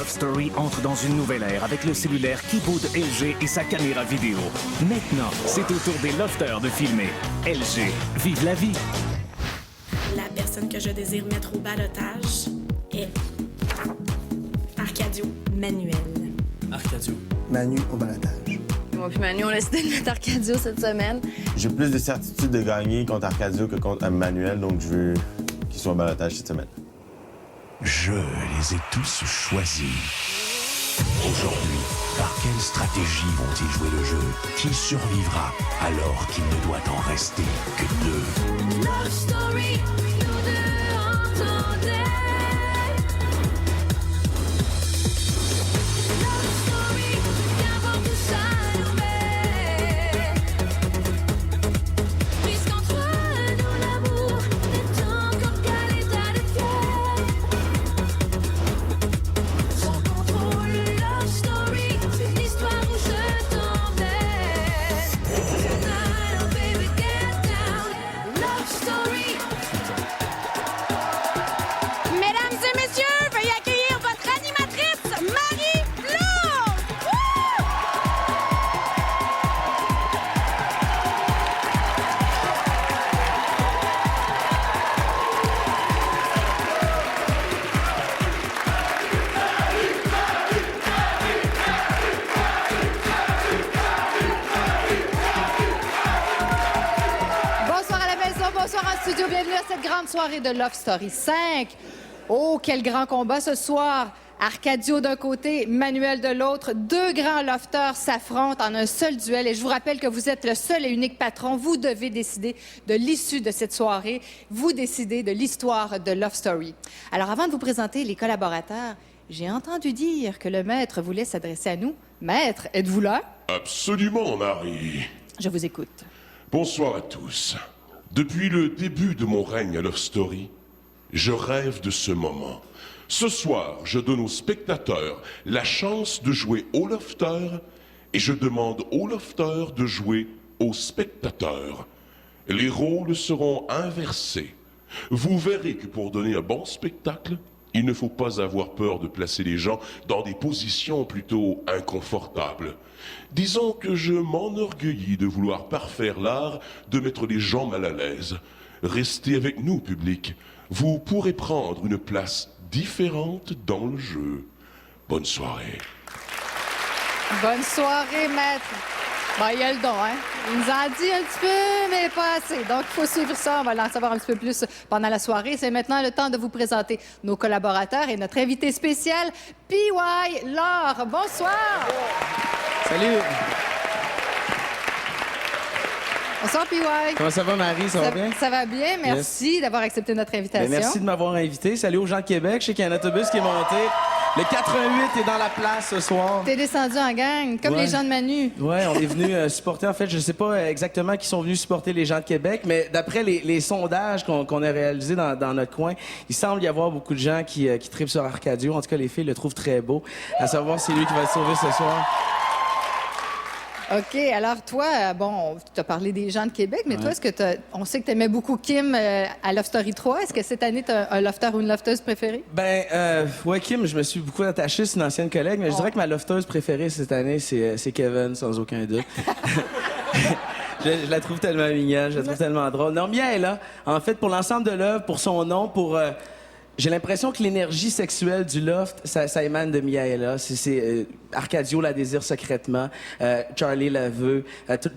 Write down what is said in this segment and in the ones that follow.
Love Story entre dans une nouvelle ère avec le cellulaire Keyboard LG et sa caméra vidéo. Maintenant, c'est au tour des lofters de filmer. LG, vive la vie! La personne que je désire mettre au ballottage est Arcadio Manuel. Arcadio. Manu au balotage. Moi puis Manu, on a décidé de mettre Arcadio cette semaine. J'ai plus de certitude de gagner contre Arcadio que contre Manuel, donc je veux qu'il soit au balotage cette semaine. Je les ai tous choisis. Aujourd'hui, par quelle stratégie vont-ils jouer le jeu? Qui survivra alors qu'il ne doit en rester que deux? Love story, nous deux entendez. Love story, qu'importe où ça nous met. Puisqu'entre nous l'amour n'est encore qu'à l'état de fièvre. Sans contrôle, love story, c'est l'histoire où je t'emmène. Tonight, oh baby, get down. Love story. Mesdames et messieurs, veuillez accueillir votre animatrice, Marie Lourde! Bonsoir à la maison, bonsoir en studio. Bienvenue à cette grande soirée de Love Story 5. Oh, quel grand combat ce soir! Arcadio d'un côté, Manuel de l'autre. Deux grands lofters s'affrontent en un seul duel. Et je vous rappelle que vous êtes le seul et unique patron. Vous devez décider de l'issue de cette soirée. Vous décidez de l'histoire de Love Story. Alors, avant de vous présenter les collaborateurs, j'ai entendu dire que le maître voulait s'adresser à nous. Maître, êtes-vous là? Absolument, Marie. Je vous écoute. Bonsoir à tous. Depuis le début de mon règne à Love Story, je rêve de ce moment. Ce soir, je donne aux spectateurs la chance de jouer au lofter et je demande aux lofters de jouer aux spectateurs. Les rôles seront inversés. Vous verrez que pour donner un bon spectacle, il ne faut pas avoir peur de placer les gens dans des positions plutôt inconfortables. Disons que je m'enorgueillis de vouloir parfaire l'art de mettre les gens mal à l'aise. Restez avec nous, public. Vous pourrez prendre une place différente dans le jeu. Bonne soirée. Bonne soirée, maître. Bon, il y a le don, hein? Il nous en dit un petit peu, mais pas assez. Donc, il faut suivre ça. On va en savoir un petit peu plus pendant la soirée. C'est maintenant le temps de vous présenter nos collaborateurs et notre invité spécial, P.Y. Laure. Bonsoir. Salut! Bonsoir, P.Y. Comment ça va, Marie? Ça va bien? Ça va bien. Merci d'avoir accepté notre invitation. Ben, merci de m'avoir invité. Salut aux gens de Québec. Je sais qu'il y a un autobus qui est monté. Le 88 est dans la place ce soir. T'es descendu en gang, comme les gens de Manu. Oui, on est venu supporter. En fait, je ne sais pas exactement qui sont venus supporter les gens de Québec, mais d'après les sondages qu'on a réalisés dans notre coin, il semble y avoir beaucoup de gens qui tripent sur Arcadio. En tout cas, les filles le trouvent très beau. À savoir si c'est lui qui va se sauver ce soir. OK. Alors, toi, bon, tu as parlé des gens de Québec, mais toi, est-ce que on sait que tu aimais beaucoup Kim à Love Story 3. Est-ce que cette année, tu as un lofter ou une lofteuse préférée? Ben, ouais, Kim, je me suis beaucoup attaché. C'est une ancienne collègue, mais je dirais que ma lofteuse préférée cette année, c'est Kevin, sans aucun doute. Je la trouve tellement mignonne, je la trouve tellement drôle. Non, Mia est là. En fait, pour l'ensemble de l'œuvre, pour son nom, pour... j'ai l'impression que l'énergie sexuelle du loft, ça émane de Miaela. Arcadio la désire secrètement. Charlie la veut.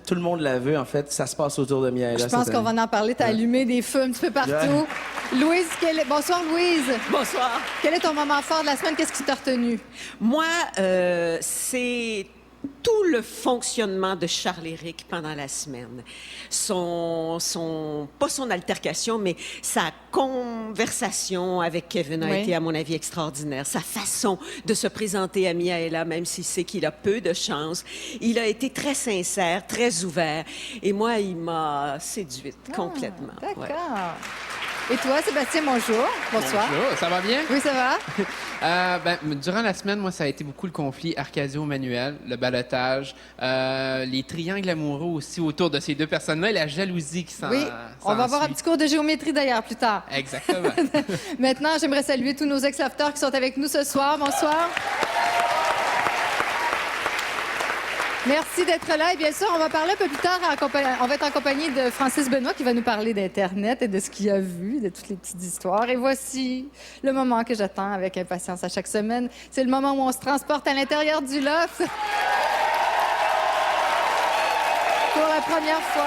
Tout le monde la veut, en fait. Ça se passe autour de Miaela. Je pense qu'on va en parler. T'as allumé des feux un petit peu partout. Ouais. Louise, bonsoir, Louise. Bonsoir. Quel est ton moment fort de la semaine? Qu'est-ce qui t'a retenu? Moi, c'est tout le fonctionnement de Charles-Éric pendant la semaine. Pas son altercation, mais sa conversation avec Kevin a été, à mon avis, extraordinaire. Sa façon de se présenter à Miaela, même s'il sait qu'il a peu de chance. Il a été très sincère, très ouvert. Et moi, il m'a séduite complètement. D'accord. Et toi, Sébastien, bonjour. Bonsoir. Bonjour, ça va bien? Oui, ça va? Durant la semaine, moi, ça a été beaucoup le conflit Arcadio-Manuel, le balotage, les triangles amoureux aussi autour de ces deux personnes-là et la jalousie qui s'en Oui, on va avoir un petit cours de géométrie d'ailleurs plus tard. Exactement. Maintenant, j'aimerais saluer tous nos ex-lofters qui sont avec nous ce soir. Bonsoir. Merci d'être là. Et bien sûr, on va parler un peu plus tard. On va être en compagnie de Francis Benoît qui va nous parler d'Internet et de ce qu'il a vu, de toutes les petites histoires. Et voici le moment que j'attends avec impatience à chaque semaine. C'est le moment où on se transporte à l'intérieur du loft. Pour la première fois.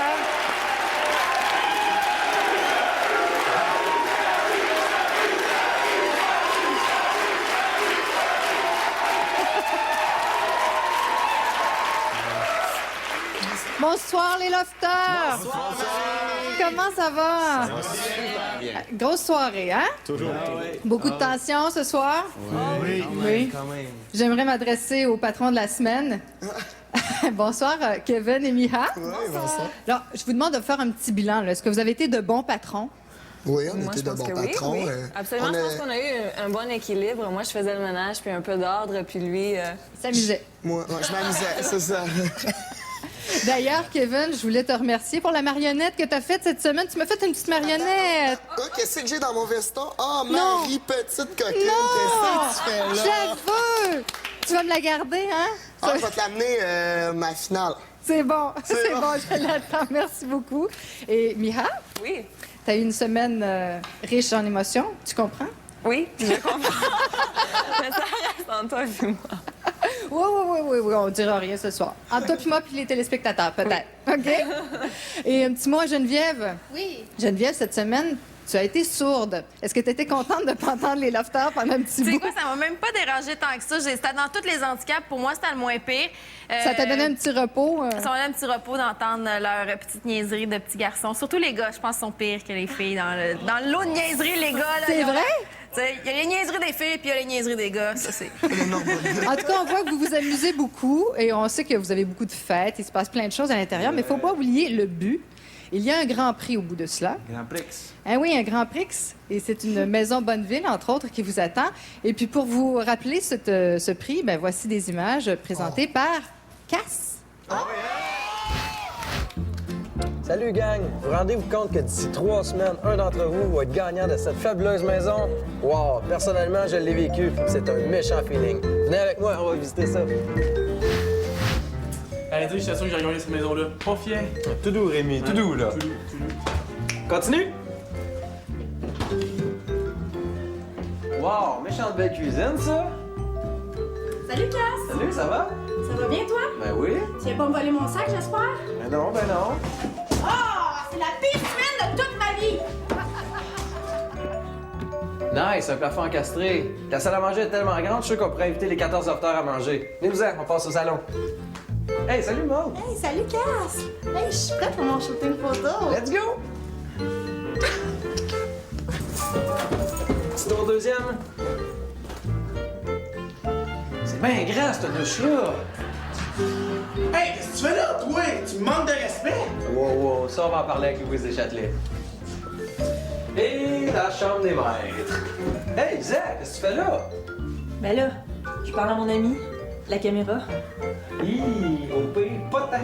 Bonsoir les lofters! Bonsoir! Comment ça va? Ça va super bien. Grosse soirée, hein? Toujours. Beaucoup de tension ce soir? Oui. Oui. Quand même. J'aimerais m'adresser au patron de la semaine. Bonsoir, Kevin et Miha. Oui, bonsoir. Alors, je vous demande de faire un petit bilan. là. Est-ce que vous avez été de bons patrons? Oui, on Moi, était je de pense bons que oui, patrons. oui. Absolument, je pense qu'on a eu un bon équilibre. Moi, je faisais le ménage, puis un peu d'ordre, puis lui... S'amusait. Moi, je m'amusais, c'est ça. D'ailleurs, Kevin, je voulais te remercier pour la marionnette que tu as faite cette semaine. Tu m'as fait une petite marionnette. Qu'est-ce que j'ai dans mon veston? Ah, Non. Marie, petite coquine, Non! qu'est-ce que tu fais là? Je la veux! Tu vas me la garder, hein? Ah, je vais te l'amener, ma finale. C'est bon, c'est bon, je l'attends. Merci beaucoup. Et Miha? Oui. Tu as eu une semaine riche en émotions, tu comprends? Oui, je comprends. Mais ça reste entre toi et moi. Oui, on dira rien ce soir. Entre toi puis moi puis les téléspectateurs, peut-être. OK? Et un petit mot à Geneviève. Oui. Geneviève, cette semaine, tu as été sourde. Est-ce que tu étais contente de ne pas entendre les lofters pendant un petit Tu sais bout? quoi, ça m'a même pas dérangé tant que ça. C'était dans tous les handicaps. Pour moi, c'était le moins pire. Ça t'a donné un petit repos? Ça m'a donné un petit repos d'entendre leur petite niaiserie de petits garçons. Surtout les gars, je pense, sont pires que les filles. Dans l'eau de niaiserie, les gars... là, C'est ils ont- vrai? Il y a les niaiseries des filles, puis il y a les niaiseries des gars. Ça, c'est... En tout cas, on voit que vous vous amusez beaucoup et on sait que vous avez beaucoup de fêtes. Il se passe plein de choses à l'intérieur, mais il ne faut pas oublier le but. Il y a un Grand Prix au bout de cela. Grand Prix. Ah oui, un Grand Prix. Et c'est une maison Bonneville, entre autres, qui vous attend. Et puis, pour vous rappeler ce prix, ben, voici des images présentées par Cass. Salut gang! Vous rendez-vous compte que d'ici 3 semaines, un d'entre vous va être gagnant de cette fabuleuse maison? Wow! Personnellement, je l'ai vécu, puis c'est un méchant feeling. Venez avec moi, on va visiter ça. Allez, dis, je t'assure que j'ai gagné cette maison-là. Pas fier. Tout doux, Rémi, tout doux, là. Continue! Wow! Méchante belle cuisine, ça! Salut, Cass! Salut, ça va? Ça va bien, toi? Ben oui. Tu viens pas me voler mon sac, j'espère? Ben non, ben non. Ah! C'est la pire semaine de toute ma vie! Nice, un plafond encastré. Ta salle à manger est tellement grande, je suis sûr qu'on pourrait inviter les 14 lofters à manger. Venez-vous-en, on passe au salon. Hey, salut Maud! Hey, salut, Cass! Hey, je suis prête pour mon shooting photo! Let's go! Petit tour deuxième. C'est bien grand, cette douche-là. Hey, qu'est-ce que tu fais là, toi? Tu me manques de respect? Wow, ça, on va en parler avec Louise Deschâtelet. Et la chambre des maîtres. Hey, Zach, qu'est-ce que tu fais là? Ben là, je parle à mon ami, la caméra. Au pire, pas de temps.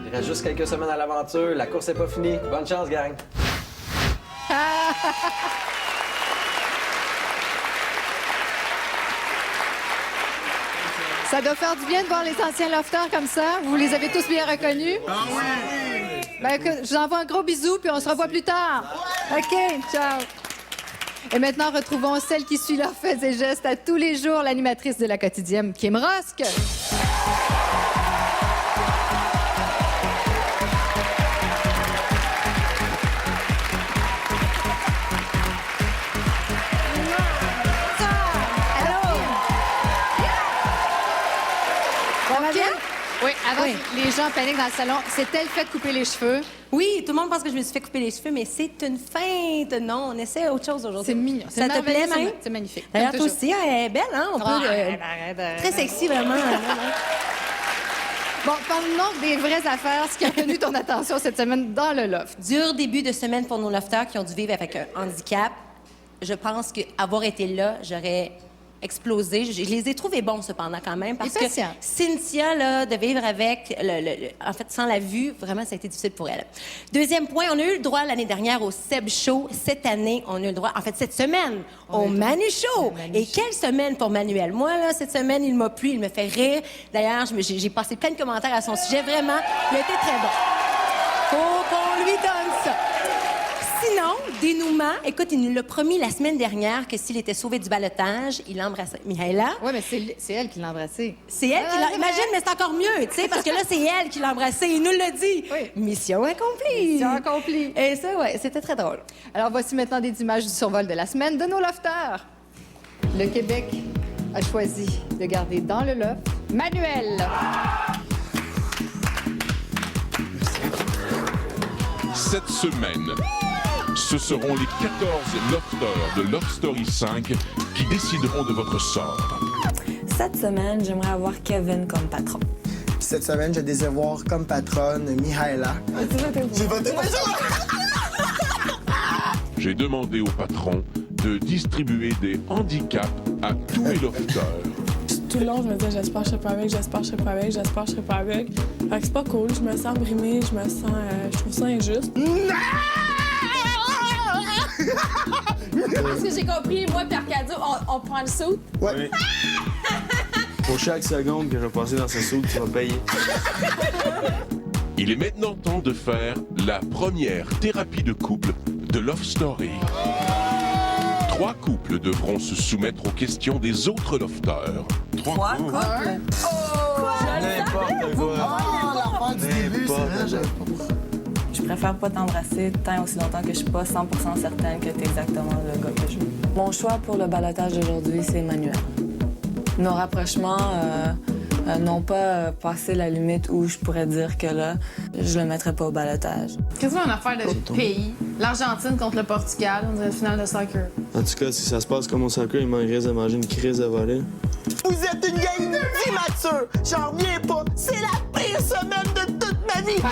Il reste juste quelques semaines à l'aventure. La course n'est pas finie. Bonne chance, gang. Ça doit faire du bien de voir les anciens lofters comme ça. Vous les avez tous bien reconnus? Ah oui! Ben, je vous envoie un gros bisou, puis on se revoit plus tard. OK, ciao. Et maintenant, retrouvons celle qui suit leurs faits et gestes à tous les jours, l'animatrice de la quotidienne, Kim Rosk. Ça va bien? Oui, avant, les gens paniquent dans le salon. C'est-elle fait de couper les cheveux? Oui, tout le monde pense que je me suis fait couper les cheveux, mais c'est une feinte. Non, on essaie autre chose aujourd'hui. C'est mignon. Ça te plaît, même? C'est magnifique. D'ailleurs, Comme toi toujours. aussi, elle est belle, hein? On peut, Arrête. très sexy, vraiment. Bon, parlons donc des vraies affaires, ce qui a retenu ton attention cette semaine dans le loft. Dur début de semaine pour nos lofters qui ont dû vivre avec un handicap. Je pense qu'avoir été là, j'aurais explosé. Je les ai trouvés bons, cependant, quand même, parce que Cynthia, là, de vivre avec, en fait, sans la vue, vraiment, ça a été difficile pour elle. Deuxième point, on a eu le droit l'année dernière au Seb Show. Cette année, on a eu le droit, en fait, cette semaine, au Manu Show. Et quelle semaine pour Manuel. Moi, là, cette semaine, il m'a plu, il me fait rire. D'ailleurs, j'ai passé plein de commentaires à son sujet. Vraiment, il a été très bon. Faut qu'on lui donne ça. Sinon, dénouement, écoute, il nous l'a promis la semaine dernière que s'il était sauvé du ballottage, il embrassait Mihaela. Oui, mais c'est elle qui l'a embrassé. C'est elle qui l'a... Imagine, mais c'est encore mieux, tu sais, parce que là, c'est elle qui l'a embrassé. Il nous l'a dit. Oui. Mission accomplie. Mission accomplie. Et ça, ouais, c'était très drôle. Alors, voici maintenant des images du survol de la semaine de nos lofters. Le Québec a choisi de garder dans le loft Manuel. Cette semaine, ce seront les 14 lofters de Love Story 5 qui décideront de votre sort. Cette semaine, j'aimerais avoir Kevin comme patron. Cette semaine, je désire voir comme patronne Mihaela. J'ai voté pour ça! J'ai demandé au patron de distribuer des handicaps à tous les lofters. Tout le long, je me disais, j'espère que je serai pas avec, j'espère que je serai pas avec, j'espère que je serai pas avec. Fait que c'est pas cool, je me sens brimée, je trouve ça injuste. Est-ce que j'ai compris, moi et Arcadio, on prend le saut? Ouais. Pour chaque seconde que je vais passer dans ce saut, tu vas payer. Il est maintenant temps de faire la première thérapie de couple de Love Story. 3 couples devront se soumettre aux questions des autres lofters. 3 couples? N'importe quoi. L'enfant du début, c'est vrai, j'avais pas compris. Je préfère pas t'embrasser tant aussi longtemps que je suis pas 100% certaine que t'es exactement le gars que je veux. Mon choix pour le ballottage d'aujourd'hui, c'est Manuel. Nos rapprochements n'ont pas passé la limite où je pourrais dire que là, je le mettrais pas au ballottage. Quasiment une affaire de pays. L'Argentine contre le Portugal, on dirait une finale de soccer. En tout cas, si ça se passe comme au soccer, il manquerait de manger une crise de volée. Vous êtes une gang d'immatures! J'en reviens pas! C'est la pire semaine de toute ma vie!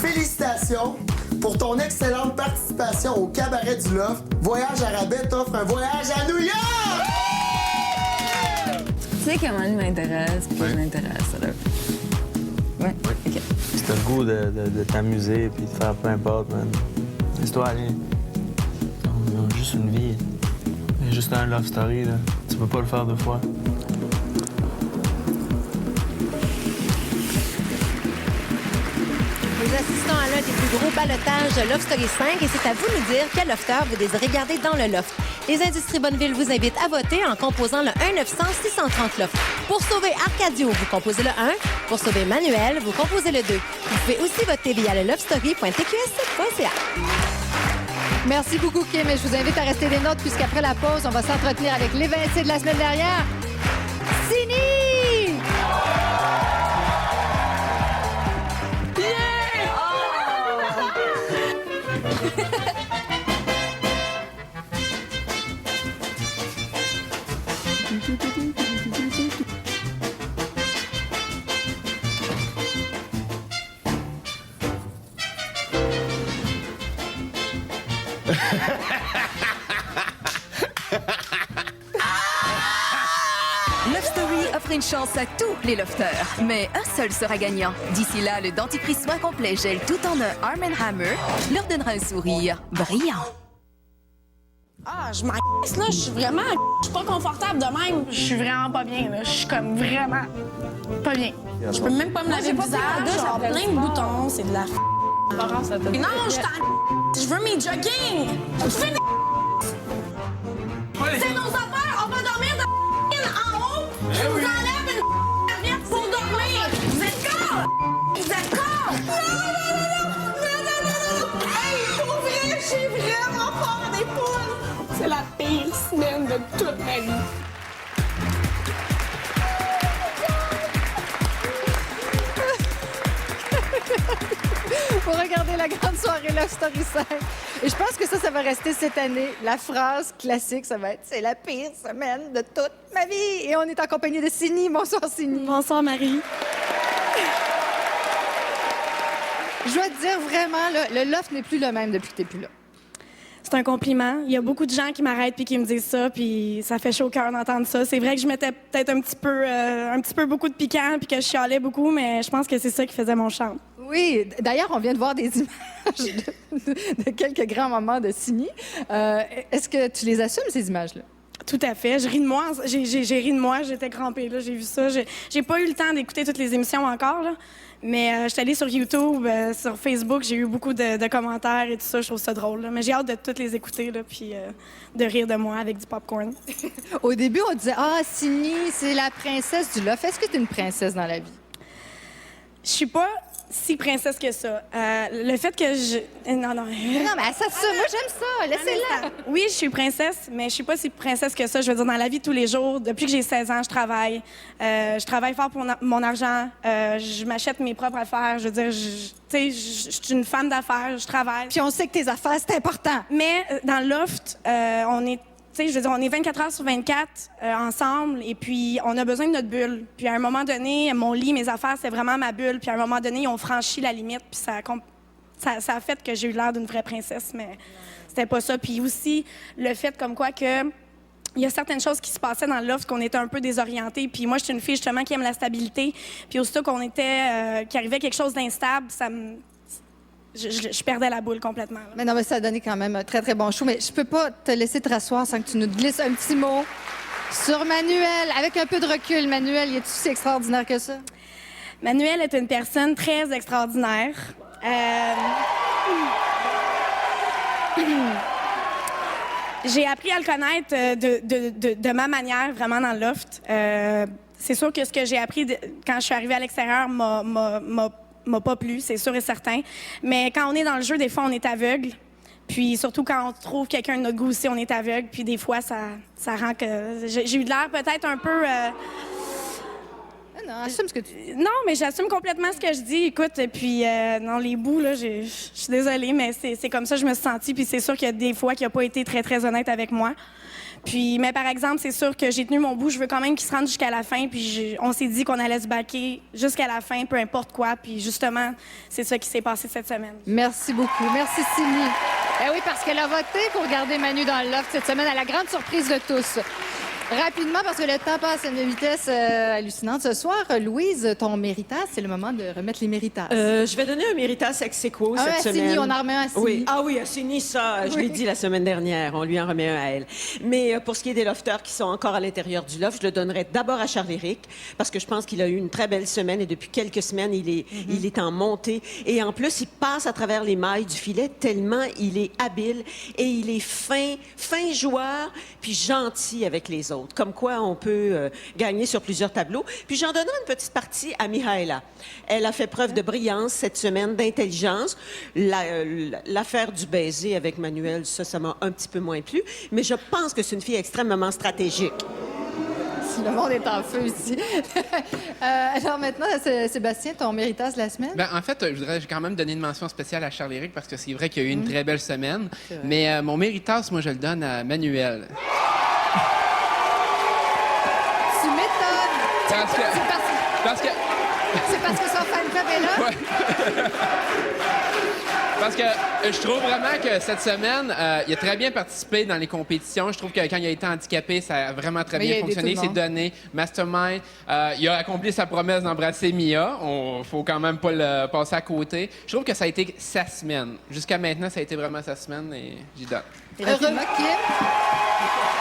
Félicitations pour ton excellente participation au Cabaret du Loft. Voyage à rabais t'offre un voyage à New York! Tu sais comment il m'intéresse, puis je m'intéresse, là. Ouais, OK. Si t'as le goût de t'amuser puis de faire peu importe, man. Laisse-toi aller. On a juste une vie. Il y a juste un love story, là. Tu peux pas le faire 2 fois. Nous assistons à l'un des plus gros ballottages de Love Story 5 et c'est à vous de nous dire quel lofter vous désirez garder dans le loft. Les Industries Bonneville vous invitent à voter en composant le 1-900-630 loft. Pour sauver Arcadio, vous composez le 1. Pour sauver Manuel, vous composez le 2. Vous pouvez aussi voter via le lovestory.tqs.ca. Merci beaucoup, Kim. Et je vous invite à rester des notes puisqu'après la pause, on va s'entretenir avec l'évincé de la semaine dernière, Sini! Love Story offre une chance à tous les lofters, mais un seul sera gagnant. D'ici là, le dentifrice soin complet gel tout en un Arm & Hammer leur donnera un sourire brillant. Ah, je m'en là, je suis vraiment... Je suis pas confortable de même. Je suis vraiment pas bien, là. Je suis comme vraiment pas bien. Je peux même pas me laver le visage, genre plein de boutons, c'est de la Non, je suis en... Je veux mes jogging! C'est nos affaires! On va dormir en haut! Je vous enlève une serviette pour dormir! Vous êtes con! Vous êtes con! Non! Hey, pour vrai, j'ai vraiment peur des poules! C'est la pire semaine de toute ma vie. Pour regarder la grande soirée Love Story 5. Et je pense que ça va rester cette année. La phrase classique, ça va être « C'est la pire semaine de toute ma vie ». Et on est en compagnie de Sini. Bonsoir, Sini. Bonsoir, Marie. Je dois te dire, vraiment, là, le loft n'est plus le même depuis que t'es plus là. C'est un compliment. Il y a beaucoup de gens qui m'arrêtent puis qui me disent ça, puis ça fait chaud au cœur d'entendre ça. C'est vrai que je mettais peut-être un petit peu beaucoup de piquant puis que je chialais beaucoup, mais je pense que c'est ça qui faisait mon charme. Oui, d'ailleurs, on vient de voir des images de quelques grands moments de Signy. Est-ce que tu les assumes, ces images-là? Tout à fait. Je ris de moi. J'ai ri de moi. J'étais crampée, là. J'ai vu ça. J'ai pas eu le temps d'écouter toutes les émissions encore, là. Mais je suis allée sur YouTube, sur Facebook. J'ai eu beaucoup de commentaires et tout ça. Je trouve ça drôle, là. Mais j'ai hâte de toutes les écouter, là, puis de rire de moi avec du popcorn. Au début, on disait « Ah, Signy, c'est la princesse du loft. » Est-ce que tu es une princesse dans la vie? Je suis pas si princesse que ça. Le fait que je... Non, Non, mais ça, moi, j'aime ça. Laissez-la. Oui, je suis princesse, mais je suis pas si princesse que ça. Je veux dire, dans la vie de tous les jours, depuis que j'ai 16 ans, je travaille. Je travaille fort pour mon argent. Je m'achète mes propres affaires. Je veux dire, je suis une femme d'affaires. Je travaille. Puis on sait que tes affaires, c'est important. Mais dans le loft, on est... Tu sais, je veux dire, on est 24 heures sur 24 ensemble et puis on a besoin de notre bulle. Puis à un moment donné, mon lit, mes affaires, c'est vraiment ma bulle. Puis à un moment donné, ils ont franchi la limite. Puis ça a fait que j'ai eu l'air d'une vraie princesse, mais c'était pas ça. Puis aussi, le fait comme quoi que il y a certaines choses qui se passaient dans le loft qu'on était un peu désorientés. Puis moi, je suis une fille justement qui aime la stabilité. Puis aussitôt qu'on était, qu'il arrivait quelque chose d'instable, je perdais la boule complètement. Là. Mais non, mais ça a donné quand même un très, très bon show. Mais je peux pas te laisser te rasseoir sans que tu nous glisses un petit mot sur Manuel. Avec un peu de recul, Manuel, est-tu si extraordinaire que ça? Manuel est une personne très extraordinaire. J'ai appris à le connaître de ma manière, vraiment dans le loft. C'est sûr que ce que j'ai appris quand je suis arrivée à l'extérieur m'a pas plu, c'est sûr et certain. Mais quand on est dans le jeu, des fois, on est aveugle. Puis surtout quand on trouve quelqu'un de notre goût aussi, on est aveugle. Puis des fois, ça rend que... J'ai eu de l'air peut-être un peu... Non, assume ce que tu... Non, mais j'assume complètement ce que je dis. Écoute, puis dans les bouts, là, je suis désolée, mais c'est comme ça que je me suis sentie. Puis c'est sûr qu'il y a des fois qu'il n'a pas été très, très honnête avec moi. Puis, mais par exemple, c'est sûr que j'ai tenu mon bout. Je veux quand même qu'il se rende jusqu'à la fin. Puis on s'est dit qu'on allait se baquer jusqu'à la fin, peu importe quoi. Puis justement, c'est ça qui s'est passé cette semaine. Merci beaucoup. Merci, Signy. Eh oui, parce qu'elle a voté pour garder Manu dans le loft cette semaine, à la grande surprise de tous. Rapidement, parce que le temps passe à une vitesse hallucinante. Ce soir, Louise, ton méritas, c'est le moment de remettre les méritas. Je vais donner un méritas ex aequo cette semaine. Signy, on en remet un à Signy. Oui. Ah oui, à Signy, ça, je l'ai dit la semaine dernière. On lui en remet un à elle. Mais pour ce qui est des lofters qui sont encore à l'intérieur du loft, je le donnerai d'abord à Charles-Éric, parce que je pense qu'il a eu une très belle semaine et depuis quelques semaines, il est en montée. Et en plus, il passe à travers les mailles du filet tellement il est habile et il est fin joueur, puis gentil avec les autres. Comme quoi, on peut gagner sur plusieurs tableaux. Puis j'en donnerai une petite partie à Mihaela. Elle a fait preuve de brillance cette semaine, d'intelligence. L'affaire du baiser avec Manuel, ça m'a un petit peu moins plu. Mais je pense que c'est une fille extrêmement stratégique. Le monde est en feu ici. Alors maintenant, Sébastien, ton méritas de la semaine? Ben, en fait, je voudrais quand même donner une mention spéciale à Charles-Éric parce que c'est vrai qu'il y a eu une très belle semaine. Mais mon méritas, moi, je le donne à Manuel. Tu m'étonnes! Parce que... C'est parce que son fan club est là? Ouais. Parce que je trouve vraiment que cette semaine, il a très bien participé dans les compétitions. Je trouve que quand il a été handicapé, ça a vraiment très bien fonctionné. Il s'est donné mastermind. Il a accompli sa promesse d'embrasser Mia. Faut quand même pas le passer à côté. Je trouve que ça a été sa semaine. Jusqu'à maintenant, ça a été vraiment sa semaine et j'y donne. Heureux, Kim?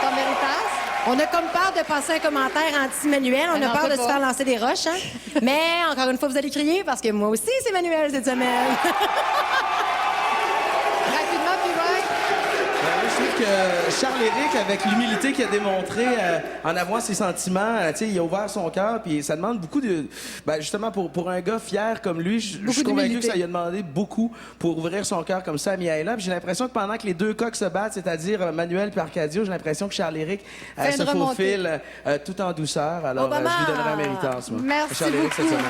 Ton méritas? On a comme peur de passer un commentaire anti-Manuel. On a peur de se faire lancer des roches. Hein? Mais encore une fois, vous allez crier parce que moi aussi, c'est Manuel cette semaine. Rapidement, puis ouais. Je trouve que Charles-Éric, avec l'humilité qu'il a démontré en avouant ses sentiments, il a ouvert son cœur, puis ça demande beaucoup de... Ben, justement, pour un gars fier comme lui, je suis convaincu que ça lui a demandé beaucoup pour ouvrir son cœur comme ça à Mihaela. Puis j'ai l'impression que pendant que les deux coqs se battent, c'est-à-dire Manuel et Arcadio, j'ai l'impression que Charles-Éric se faufile tout en douceur. Alors, je lui donnerai un méritas, moi. Merci Charles-Éric cette semaine.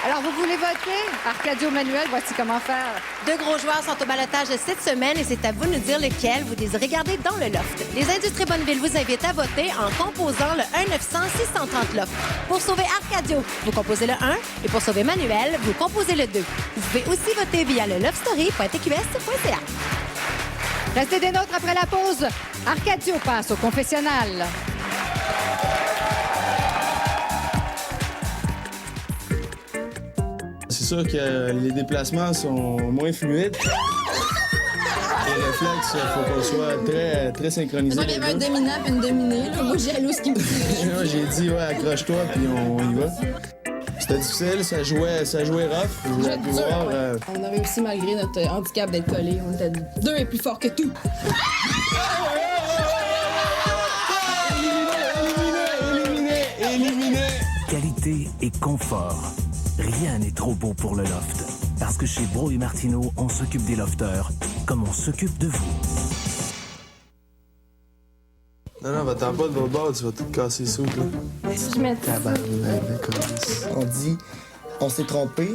Alors, vous voulez voter? Arcadio, Manuel, voici comment faire. Deux gros joueurs sont au ballottage cette semaine et c'est à vous de nous dire lequel vous désirez garder dans le loft. Les Industries Bonneville vous invitent à voter en composant le 1-900-630 loft. Pour sauver Arcadio, vous composez le 1 et pour sauver Manuel, vous composez le 2. Vous pouvez aussi voter via le lovestory.tqs.ca. Restez des nôtres après la pause. Arcadio passe au confessionnal. C'est sûr que les déplacements sont moins fluides. Les réflexes, il faut qu'on soit très synchronisés. Il y avait un dominant et une dominée. Là. Moi, j'ai jalouse qui me dit. J'ai dit, ouais, accroche-toi, puis on y va. C'était difficile, ça jouait rough. Vous avez pu voir. On a réussi malgré notre handicap d'être collés. On était 2 et plus fort que tout. Éliminé! Qualité et confort. Rien n'est trop beau pour le loft. Parce que chez Bro et Martineau, on s'occupe des lofters comme on s'occupe de vous. Non, va-t'en pas de l'autre bord, tu vas tout casser les soupes, là. Je mets ça. On dit, on s'est trompé.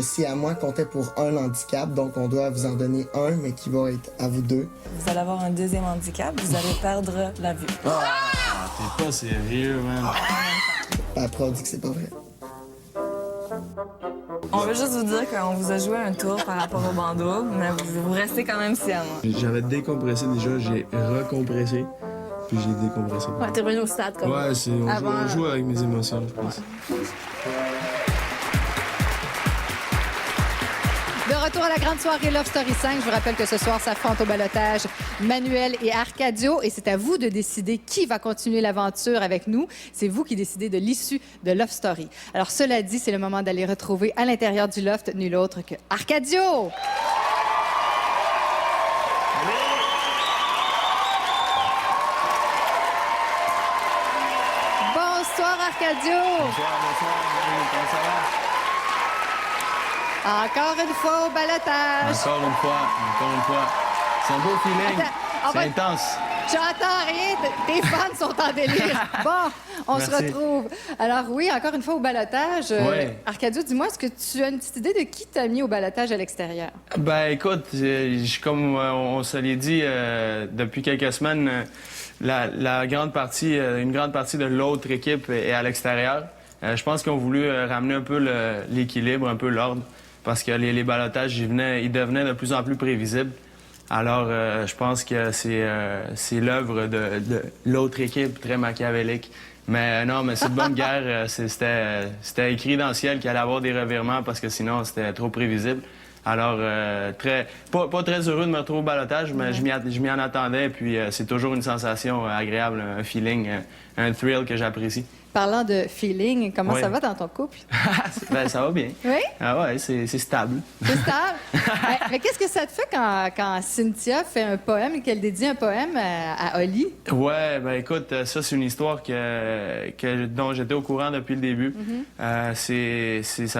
Si à moi comptait pour un handicap, donc on doit vous en donner un, mais qui va être à vous deux. Vous allez avoir un deuxième handicap, vous allez perdre la vue. T'es pas sérieux, man. Après, on dit que c'est pas vrai. On veut juste vous dire qu'on vous a joué un tour par rapport au bandeau, mais vous restez quand même sciemment. J'avais décompressé déjà, j'ai recompressé, puis j'ai décompressé. Ouais, t'es revenu au stade comme Ouais, on joue avec mes émotions, je pense. De retour à la grande soirée Love Story 5. Je vous rappelle que ce soir s'affrontent au ballottage Manuel et Arcadio. Et c'est à vous de décider qui va continuer l'aventure avec nous. C'est vous qui décidez de l'issue de Love Story. Alors, cela dit, c'est le moment d'aller retrouver à l'intérieur du loft nul autre que Arcadio. Bonsoir, Arcadio. Bonsoir. Comment ça va? Encore une fois au balotage. Encore une fois. C'est un beau feeling. Attends, c'est intense. J'entends rien. Tes fans sont en délire. Bon, on Merci. se retrouve. Alors oui, encore une fois au balotage. Ouais. Arcadio, dis-moi, est-ce que tu as une petite idée de qui t'a mis au balotage à l'extérieur? Ben écoute, comme on se l'est dit depuis quelques semaines, une grande partie de l'autre équipe est à l'extérieur. Je pense qu'ils ont voulu ramener un peu l'équilibre, un peu l'ordre, parce que les ballottages, ils devenaient de plus en plus prévisibles. Alors, je pense que c'est l'œuvre de l'autre équipe, très machiavélique. Mais non, mais c'est de bonne guerre. C'était écrit dans le ciel qu'il allait y avoir des revirements parce que sinon, c'était trop prévisible. Alors, pas très heureux de me retrouver au ballottage, mais je m'y en attendais. Puis, c'est toujours une sensation agréable, un feeling, un thrill que j'apprécie. Parlant de feeling, comment Oui. ça va dans ton couple? Ben, ça va bien. Oui? Ah ouais, c'est stable. C'est stable. Mais qu'est-ce que ça te fait quand Cynthia fait un poème et qu'elle dédie un poème à Oli? Ouais, ben écoute, ça c'est une histoire dont j'étais au courant depuis le début. Ça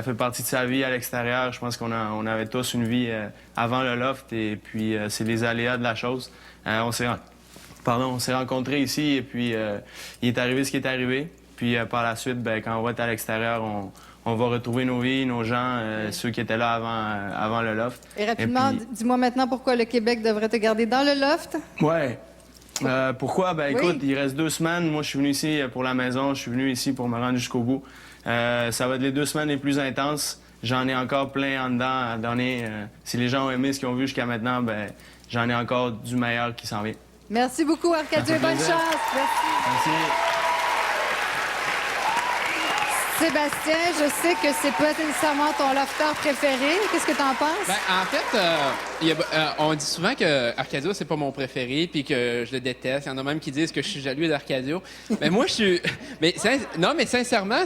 fait partie de sa vie à l'extérieur. Je pense qu'on avait tous une vie avant le loft et puis c'est les aléas de la chose. On s'est rencontrés ici et puis il est arrivé ce qui est arrivé. Puis par la suite, ben, quand on va être à l'extérieur, on va retrouver nos vies, nos gens, ceux qui étaient là avant le loft. Et rapidement, dis-moi maintenant pourquoi le Québec devrait te garder dans le loft? Ouais. Pourquoi? Ben écoute, Oui. il reste 2 semaines. Moi, je suis venu ici pour la maison. Je suis venu ici pour me rendre jusqu'au bout. Ça va être les 2 semaines les plus intenses. J'en ai encore plein en dedans à donner. Si les gens ont aimé ce qu'ils ont vu jusqu'à maintenant, ben j'en ai encore du meilleur qui s'en vient. Merci beaucoup, Arcadio. Bonne chance. Merci. Sébastien, je sais que c'est pas nécessairement ton lofter préféré. Qu'est-ce que t'en penses? Ben, en fait, on dit souvent que Arcadio, c'est pas mon préféré puis que je le déteste. Il y en a même qui disent que je suis jaloux d'Arcadio. Mais moi, je suis... Mais sincèrement,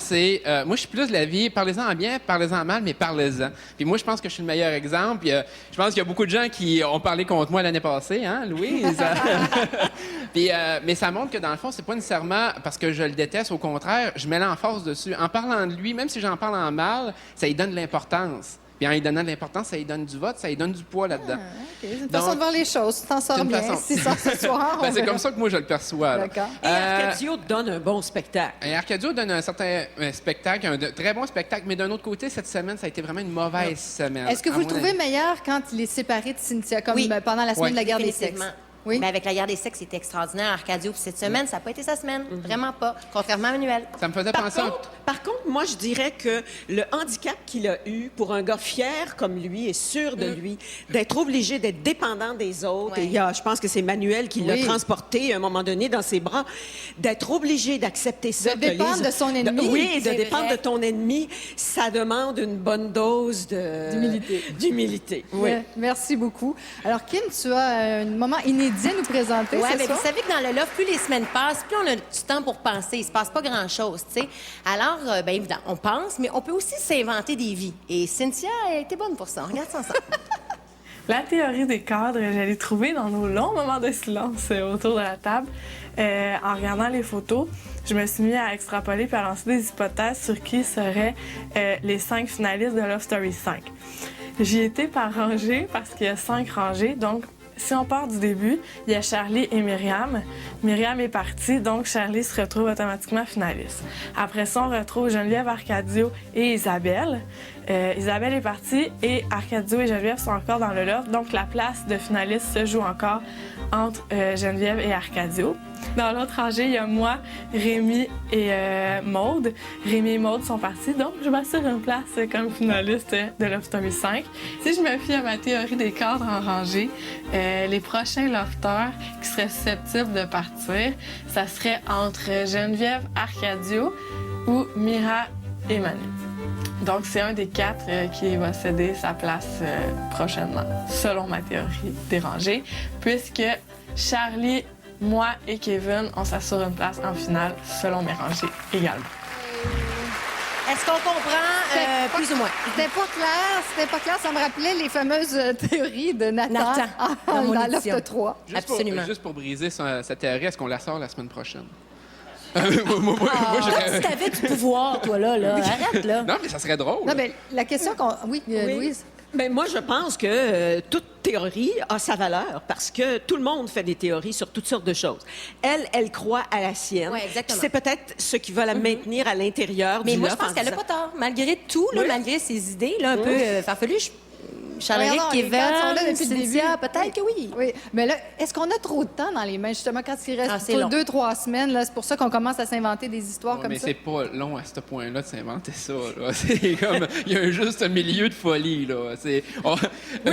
moi, je suis plus de la vie. Parlez-en en bien, parlez-en en mal, mais parlez-en. Puis moi, je pense que je suis le meilleur exemple. Puis, je pense qu'il y a beaucoup de gens qui ont parlé contre moi l'année passée, hein, Louise? Puis, mais ça montre que, dans le fond, c'est pas nécessairement parce que je le déteste. Au contraire, je mets l'emphase dessus. En parlant de lui, même si j'en parle en mal, ça lui donne de l'importance. Puis en lui donnant de l'importance, ça lui donne du vote, ça lui donne du poids là-dedans. C'est une façon de voir les choses. Tu t'en sors bien. Si ça ce soir, ben, c'est comme ça que moi, je le perçois. là. D'accord. Et Arcadio donne un bon spectacle. Et Arcadio donne un certain spectacle, très bon spectacle, mais d'un autre côté, cette semaine, ça a été vraiment une mauvaise semaine. Est-ce que à vous le mon trouvez avis. meilleur quand il est séparé de Cynthia, comme Oui. pendant la semaine Oui. de la guerre des sexes? Définitivement. Oui. Mais avec la guerre des sexes, c'était extraordinaire, Arcadio. Puis cette semaine, ça n'a pas été sa semaine. Vraiment pas. Contrairement à Manuel. Ça me faisait penser... Par contre, moi, je dirais que le handicap qu'il a eu, pour un gars fier comme lui et sûr de lui, d'être obligé d'être dépendant des autres, et je pense que c'est Manuel qui l'a transporté à un moment donné dans ses bras, d'être obligé d'accepter ça. De dépendre de son ennemi. Oui, de C'est dépendre vrai. de ton ennemi, ça demande une bonne dose d'humilité. Oui. Merci beaucoup. Alors, Kim, tu as un moment inédit à nous présenter, Oui, c'est mais ça? vous savez que dans le loft, plus les semaines passent, plus on a du temps pour penser. Il se passe pas grand-chose, tu sais. Alors, bien évidemment, on pense, mais on peut aussi s'inventer des vies. Et Cynthia a été bonne pour ça. On regarde ça ensemble. La théorie des cadres, je l'ai trouvée dans nos longs moments de silence autour de la table. En regardant les photos, je me suis mis à extrapoler puis à lancer des hypothèses sur qui seraient les 5 finalistes de Love Story 5. J'y étais par rangée parce qu'il y a 5 rangées, donc si on part du début, il y a Charlie et Myriam. Myriam est partie, donc Charlie se retrouve automatiquement finaliste. Après ça, on retrouve Geneviève, Arcadio et Isabelle. Isabelle est partie et Arcadio et Geneviève sont encore dans le loft, donc la place de finaliste se joue encore entre Geneviève et Arcadio. Dans l'autre rangée, il y a moi, Rémi et Maude. Rémi et Maude sont partis, donc je m'assure une place comme finaliste de Love Story 5. Si je me fie à ma théorie des cadres en rangée, les prochains lofters qui seraient susceptibles de partir, ça serait entre Geneviève, Arcadio ou Mira et Manu. Donc, c'est un des 4 qui va céder sa place prochainement, selon ma théorie des rangées, puisque Charlie, moi et Kevin, on s'assure une place en finale, selon mes rangées également. Est-ce qu'on comprend plus ou moins? C'était pas clair. Ça me rappelait les fameuses théories de Nathan dans mon dans édition. Loft 3. Juste pour briser sa théorie, est-ce qu'on la sort la semaine prochaine? Comme si t'avais du pouvoir, toi, là. Arrête, là. Non, mais ça serait drôle. Non, mais la question qu'on... Oui, Louise? Ben, moi, je pense que toute théorie a sa valeur parce que tout le monde fait des théories sur toutes sortes de choses. Elle croit à la sienne. Ouais, exactement. C'est peut-être ce qui va la maintenir à l'intérieur Mais du moi, je loft pense en qu'elle n'a disant- pas tort. Malgré tout, là, Oui. malgré ses idées là, un peu farfelues, Charles-Éric, Voyons, les Kevin, quatre sont là depuis le Cynthia, début. peut-être que oui. Oui, mais là, est-ce qu'on a trop de temps dans les mains, justement, quand il Ah, reste c'est long. 2-3 semaines? Là, c'est pour ça qu'on commence à s'inventer des histoires comme Mais ça. c'est pas long à ce point-là de s'inventer ça. Là. C'est comme... Il y a juste un milieu de folie. Là. Oui,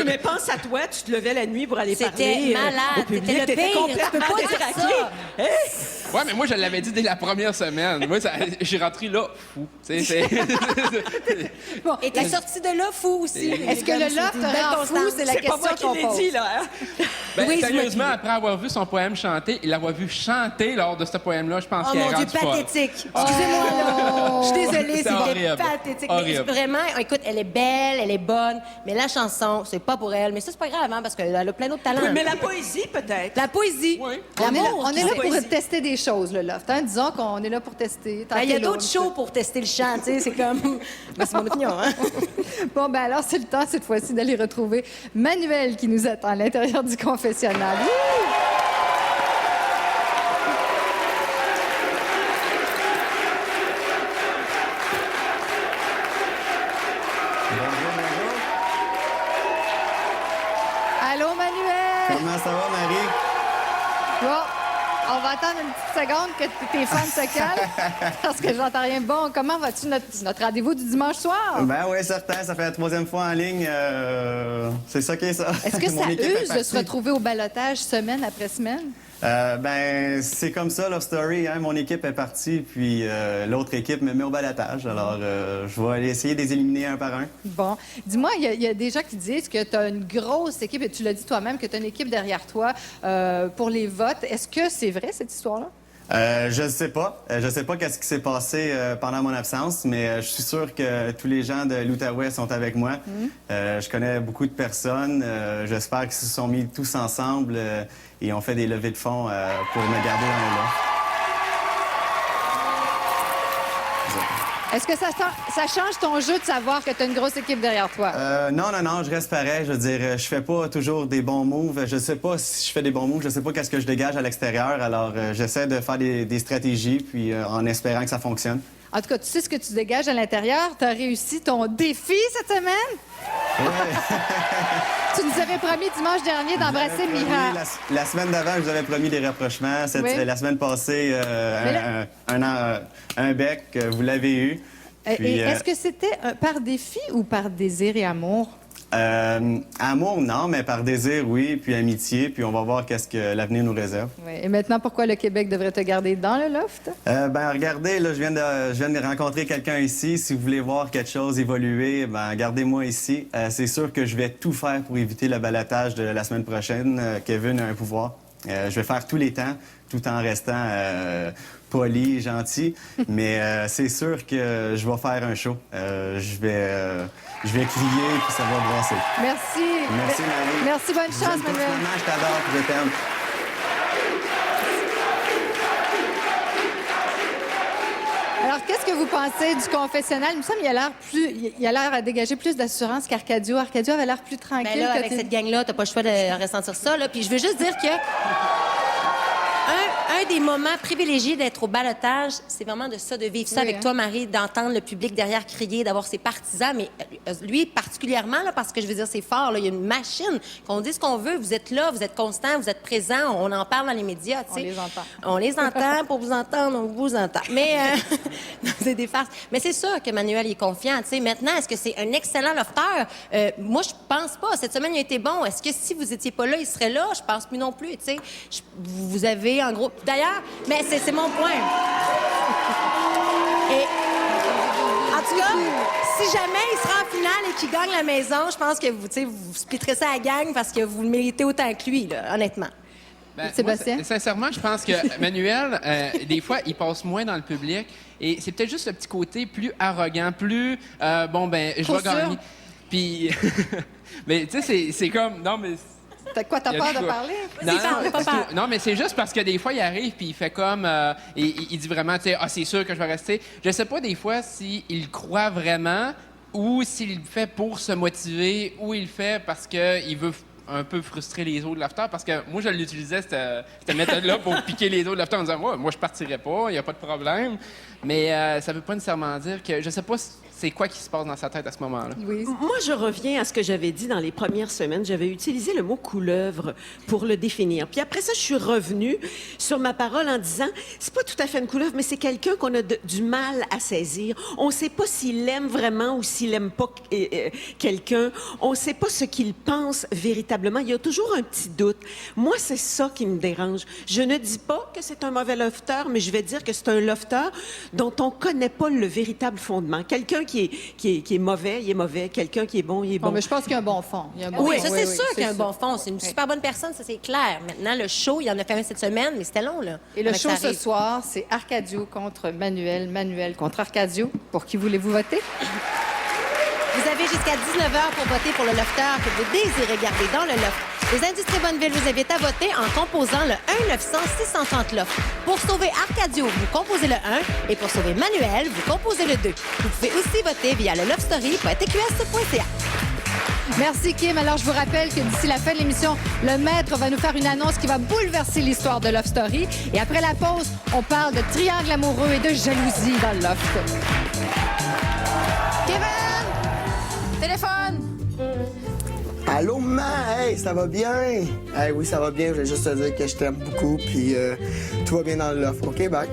mais pense à toi, tu te levais la nuit pour aller C'était parler malade, au public. c'était le T'étais pire, complètement tu peux pas dire détraqué. ça. Ouais, mais moi, je l'avais dit dès la première semaine. Moi, je suis rentré là, fou. Bon, et t'es sorti de là fou aussi. Est-ce que le loft rend fou? C'est la C'est pas question moi qui qu'on l'ai pose. dit, là. Hein? Ben, Oui, sérieusement, après avoir vu son poème chanter, il l'avoir vu chanter lors de ce poème-là, je pense Oh qu'il est mon Dieu, rendu folle. pathétique. Excusez-moi, là. Je suis désolée, C'est c'était horrible. pathétique. Horrible. Mais vraiment, écoute, elle est belle, elle est bonne, mais la chanson, c'est pas pour elle. Mais ça, c'est pas grave, hein, parce qu'elle a plein d'autres talents. Oui, mais la poésie, peut-être. La poésie. On est là C'est pour poésie. tester des choses, le loft. Hein? Disons qu'on est là pour tester. Ben, il y a tenter d'autres l'autre. shows pour tester le chant, tu sais, c'est comme... Ben, c'est mon opinion, hein. Bon, ben alors, c'est le temps, cette fois-ci, d'aller retrouver Manuel qui nous attend à l'intérieur du confessionnal. Wouh! Allô, Manuel? Comment ça va, Marie? Bon, on va attendre une petite seconde que tes fans se calment, parce que j'entends rien. Bon, comment vas-tu notre rendez-vous du dimanche soir? Ben oui, certain. Ça fait la 3e fois en ligne. C'est ça qui est ça. Est-ce que Mon ça équipe est use de partie. se retrouver au balotage semaine après semaine? Ben, c'est comme ça, Love Story. Hein? Mon équipe est partie, puis l'autre équipe me met au balotage. Alors, je vais aller essayer de les éliminer un par un. Bon. Dis-moi, il y a des gens qui disent que tu as une grosse équipe, et tu l'as dit toi-même, que tu as une équipe derrière toi pour les votes. Est-ce que c'est vrai, cette histoire-là? Je ne sais pas. Je sais pas qu'est-ce qui s'est passé pendant mon absence, mais je suis sûr que tous les gens de l'Outaouais sont avec moi. Je connais beaucoup de personnes. J'espère qu'ils se sont mis tous ensemble et ont fait des levées de fonds pour me garder dans le loft. Est-ce que ça change ton jeu de savoir que tu as une grosse équipe derrière toi? Non, je reste pareil. Je veux dire, je fais pas toujours des bons moves. Je sais pas si je fais des bons moves. Je sais pas qu'est-ce que je dégage à l'extérieur. Alors, j'essaie de faire des stratégies, puis en espérant que ça fonctionne. En tout cas, tu sais ce que tu dégages à l'intérieur. Tu as réussi ton défi cette semaine? Tu nous avais promis dimanche dernier d'embrasser Mira. La semaine d'avant, je vous avais promis des rapprochements. Oui. La semaine passée, un bec, vous l'avez eu. Et est-ce que c'était par défi ou par désir et amour? Amour, non, mais par désir, oui, puis amitié, puis on va voir qu'est-ce que l'avenir nous réserve. Oui. Et maintenant, pourquoi le Québec devrait te garder dans le loft? Regardez, là, je viens de rencontrer quelqu'un ici. Si vous voulez voir quelque chose évoluer, gardez-moi ici. C'est sûr que je vais tout faire pour éviter le balotage de la semaine prochaine. Kevin a un pouvoir. Je vais faire tous les temps, tout en restant poli, gentil. Mais c'est sûr que je vais faire un show. Je vais crier, puis ça va brasser. Merci. Merci, Marie. Merci, bonne chance, Manuel. Je t'adore, je t'aime. Alors, qu'est-ce que vous pensez du confessionnal? Il me semble qu'il a l'air à dégager plus d'assurance qu'Arcadio. Arcadio avait l'air plus tranquille. Ben là, avec cette gang-là, t'as pas le choix de ressentir ça. Là. Puis je veux juste dire que un des moments privilégiés d'être au balotage, c'est vraiment de ça, de vivre ça avec toi, Marie, d'entendre le public derrière crier, d'avoir ses partisans. Mais lui, particulièrement, là, parce que je veux dire, c'est fort. Là, il y a une machine. Qu'on dise ce qu'on veut, vous êtes là, vous êtes constant, vous êtes présent. On en parle dans les médias. On les entend. On les entend pour vous entendre, on vous entend. Mais c'est des farces. Mais c'est sûr que Manuel est confiant. T'sais. Maintenant, est-ce que c'est un excellent lofteur? Moi, je pense pas. Cette semaine, il a été bon. Est-ce que si vous étiez pas là, il serait là? Je pense plus non plus. T'sais. Vous avez, en gros... D'ailleurs, mais c'est mon point. Et, en tout cas, si jamais il sera en finale et qu'il gagne la maison, je pense que vous splitterez ça à la gang parce que vous le méritez autant que lui, là, honnêtement. Sébastien? Moi, sincèrement, je pense que Manuel, des fois, il passe moins dans le public. Et c'est peut-être juste le petit côté plus arrogant, plus je vais gagner. Puis, mais tu sais, c'est comme. Non, mais. T'as quoi, t'as peur de parler? Non, mais c'est juste parce que des fois, il arrive puis il fait comme... il dit vraiment, tu sais, c'est sûr que je vais rester. Je sais pas des fois s'il croit vraiment ou s'il le fait pour se motiver ou il le fait parce qu'il veut un peu frustrer les autres de l'after. Parce que moi, je l'utilisais, cette méthode-là, pour piquer les autres de l'after en disant, moi, je partirais pas, il n'y a pas de problème. Mais ça veut pas nécessairement dire que... Je sais pas c'est quoi qui se passe dans sa tête à ce moment-là. Louise? Moi, je reviens à ce que j'avais dit dans les premières semaines. J'avais utilisé le mot couleuvre pour le définir. Puis après ça, je suis revenue sur ma parole en disant, c'est pas tout à fait une couleuvre, mais c'est quelqu'un qu'on a du mal à saisir. On sait pas s'il aime vraiment ou s'il aime pas quelqu'un. On sait pas ce qu'il pense véritablement. Il y a toujours un petit doute. Moi, c'est ça qui me dérange. Je ne dis pas que c'est un mauvais lofteur, mais je vais dire que c'est un lofteur dont on connaît pas le véritable fondement. Quelqu'un qui est mauvais, il est mauvais. Quelqu'un qui est bon, il est bon. Mais je pense qu'il y a un bon fond. Oui, ça, c'est sûr qu'il y a un bon fond. C'est une super bonne personne, ça, c'est clair. Maintenant, le show, il y en a fait un cette semaine, mais c'était long, là. Et le show ce soir, c'est Arcadio contre Manuel, Manuel contre Arcadio. Pour qui voulez-vous voter? Vous avez jusqu'à 19h pour voter pour le lofteur que vous désirez garder dans le loft. Les Industries Bonneville vous invitent à voter en composant le 1-900-630-LOFT. Pour sauver Arcadio, vous composez le 1 et pour sauver Manuel, vous composez le 2. Vous pouvez aussi voter via le lovestory.tqs.ca. Merci, Kim. Alors, je vous rappelle que d'ici la fin de l'émission, le maître va nous faire une annonce qui va bouleverser l'histoire de Love Story. Et après la pause, on parle de triangle amoureux et de jalousie dans le loft. Kevin! Téléphone! Allô, maman! Hey, ça va bien? Hey, oui, ça va bien. Je voulais juste te dire que je t'aime beaucoup, puis tout va bien dans le loft. OK, bye.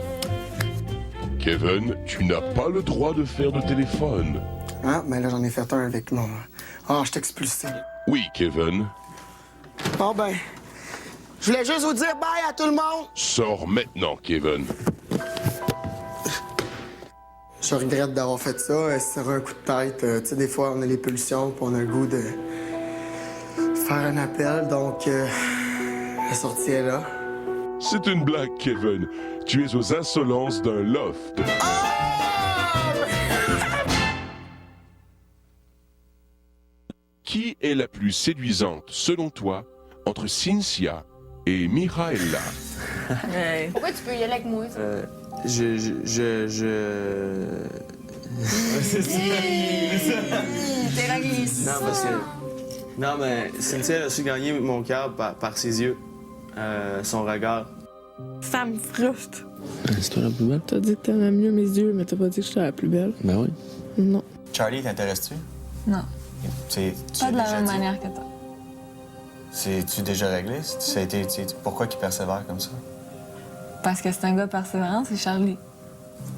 Kevin, tu n'as pas le droit de faire de téléphone. Ah, ben là, j'en ai fait un avec mon... Ah, je t'ai expulsé. Oui, Kevin. Bon, ben, je voulais juste vous dire bye à tout le monde. Sors maintenant, Kevin. Je regrette d'avoir fait ça. C'est un coup de tête. Tu sais, des fois, on a les pulsions, puis on a le goût de faire un appel. Donc, la sortie est là. C'est une blague, Kevin. Tu es aux insolences d'un loft. Qui est la plus séduisante, selon toi, entre Cynthia et Miraela? Pourquoi tu peux y aller avec moi? C'est ça. Non, parce que... Non, mais Cynthia, elle a su gagner mon cœur par ses yeux, son regard. Ça me frustre. C'est toi la plus belle? T'as dit que t'aimais mieux mes yeux, mais t'as pas dit que j'étais la plus belle. Ben oui. Non. Charlie, t'intéresses-tu? Non. Pas de la même manière que toi. C'est-tu déjà réglé? Pourquoi qu'il persévère comme ça? Parce que c'est un gars persévérant, c'est Charlie.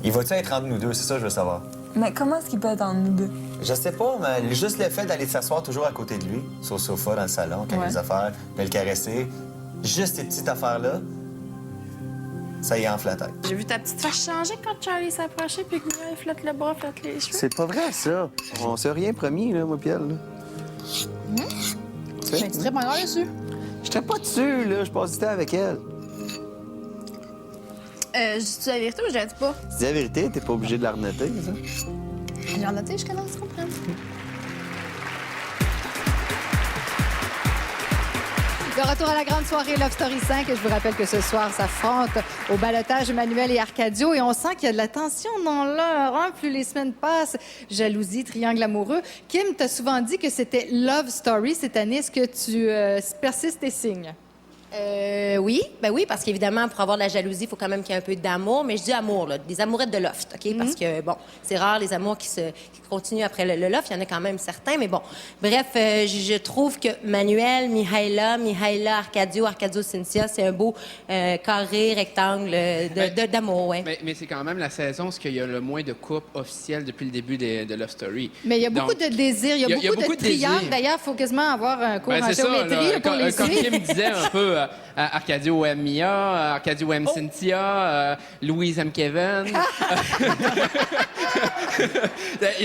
Il va-tu être entre nous deux? C'est ça que je veux savoir. Mais comment est-ce qu'il peut être entre nous deux? Je sais pas, mais juste le fait d'aller s'asseoir toujours à côté de lui, sur le sofa, dans le salon, quand il y a des affaires, de le caresser, juste ces petites affaires-là, ça y enfle la tête. J'ai vu ta petite face changer quand Charlie s'approchait puis que Mia, elle flotte le bras, flotte les cheveux. C'est pas vrai, ça. On s'est rien promis, là, moi, Pierre. Mais tu serais pas encore dessus. Je serais pas dessus, là. Je passe du temps avec elle. Je dis la vérité ou je la dis pas? Si dis la vérité, t'es pas obligé de la renoter, ça. Je l'ai noté jusqu'à dans ce qu'on prenne. De retour à la grande soirée Love Story 5. Je vous rappelle que ce soir s'affrontent au ballottage Emmanuel et Arcadio. Et on sent qu'il y a de la tension dans l'air. Hein? Plus les semaines passent, jalousie, triangle amoureux. Kim, t'as souvent dit que c'était Love Story cette année. Est-ce que tu persistes et signes? Oui, ben oui, parce qu'évidemment, pour avoir de la jalousie, il faut quand même qu'il y ait un peu d'amour. Mais je dis amour, là, des amourettes de loft, OK? Parce que, bon, c'est rare les amours qui continuent après le loft. Il y en a quand même certains, mais bon. Bref, je trouve que Manuel, Mihaela, Arcadio, Cynthia, c'est un beau carré, rectangle d'amour, ouais. Mais c'est quand même la saison où il y a le moins de couples officiels depuis le début de Love Story. Mais il y a beaucoup de désirs, il y a beaucoup de triangles. D'ailleurs, il faut quasiment avoir un cours en géométrie pour les comme suivre. Kim disait un peu, Arcadio aime Mia, Arcadio aime Cynthia, Louise aime Kevin.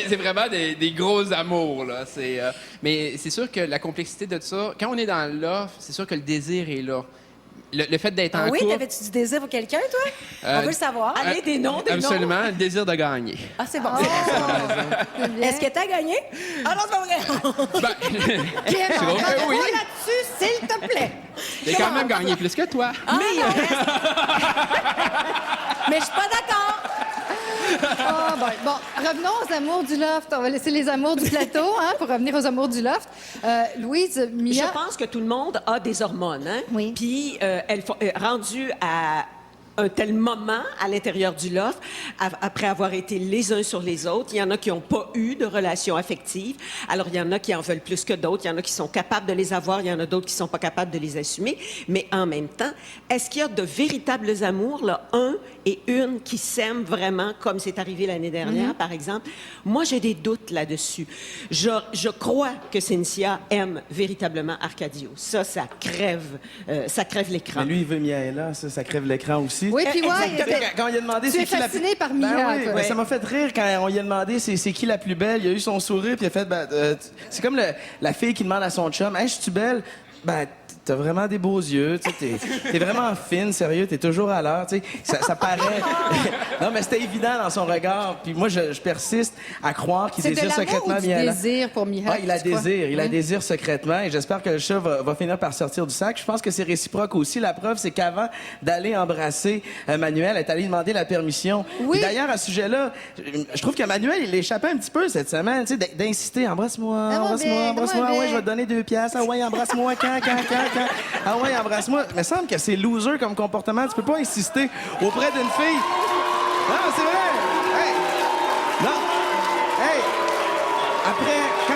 C'est vraiment des gros amours, là. Mais c'est sûr que la complexité de ça, quand on est dans l'offre, c'est sûr que le désir est là. Le fait d'être en couple... Oui, t'avais-tu du désir pour quelqu'un, toi? On veut le savoir. Allez, des noms, Absolument, le désir de gagner. Ah, c'est bon. Est-ce que t'as gagné? Ah non, c'est pas vrai. Kim, oui. là-dessus, s'il te plaît. J'ai quand même gagné plus que toi. Mais je suis pas d'accord. Bon, revenons aux amours du loft. On va laisser les amours du plateau pour revenir aux amours du loft. Louise, Mia... Je pense que tout le monde a des hormones, hein? Oui. Puis, rendues à un tel moment à l'intérieur du loft, après avoir été les uns sur les autres. Il y en a qui n'ont pas eu de relation affective. Alors, il y en a qui en veulent plus que d'autres. Il y en a qui sont capables de les avoir. Il y en a d'autres qui ne sont pas capables de les assumer. Mais en même temps, est-ce qu'il y a de véritables amours, là, un et une qui s'aiment vraiment, comme c'est arrivé l'année dernière, par exemple? Moi, j'ai des doutes là-dessus. Je crois que Cynthia aime véritablement Arcadio. Ça crève l'écran. Mais lui, il veut Miaela, ça crève l'écran aussi. Oui, puis quand il a demandé tu es fasciné par Mia. Oui, ça m'a fait rire quand on lui a demandé c'est qui la plus belle. Il a eu son sourire puis il a fait c'est comme la fille qui demande à son chum hey, je suis belle? Ben t'as vraiment des beaux yeux, tu sais, t'es vraiment fine, sérieux, t'es toujours à l'heure, tu sais, ça paraît. Non, mais c'était évident dans son regard. Puis moi, je persiste à croire qu'il désire secrètement Miaela. C'est désir pour Mia. Ah, il la désire secrètement et j'espère que le chat va finir par sortir du sac. Je pense que c'est réciproque aussi. La preuve, c'est qu'avant d'aller embrasser Manuel, elle est allée demander la permission. Oui. Et d'ailleurs, à ce sujet-là, je trouve que Manuel, il échappait un petit peu cette semaine, tu sais, d'inciter, embrasse-moi, ouais, je vais te donner 2 piastres. Ah ouais, embrasse-moi, quand. Ah ouais, embrasse-moi. Il me semble que c'est loser comme comportement. Tu peux pas insister auprès d'une fille. Non, c'est vrai. Hey. Non. Hey. Après,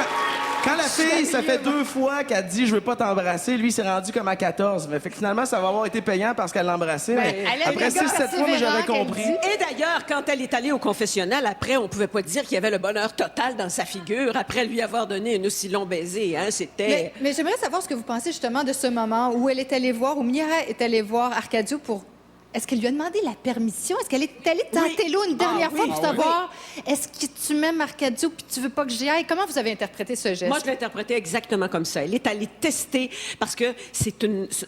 quand la fille, ça fait 2 fois qu'elle dit « je veux pas t'embrasser », lui, il s'est rendu comme à 14. Mais fait que finalement, ça va avoir été payant parce qu'elle l'embrassait. Mais après 6-7 fois, moi, j'aurais compris. Et d'ailleurs, quand elle est allée au confessionnal, après, on pouvait pas dire qu'il y avait le bonheur total dans sa figure après lui avoir donné un aussi long baiser. Hein? C'était... Mais j'aimerais savoir ce que vous pensez justement de ce moment où elle est allée voir, où Mia est allée voir Arcadio pour... Est-ce qu'elle lui a demandé la permission? Est-ce qu'elle est allée tenter l'eau une dernière fois pour savoir est-ce que tu m'aimes Arcadio puis tu veux pas que j'y aille? Comment vous avez interprété ce geste? Moi, je l'ai interprété exactement comme ça. Elle est allée tester parce que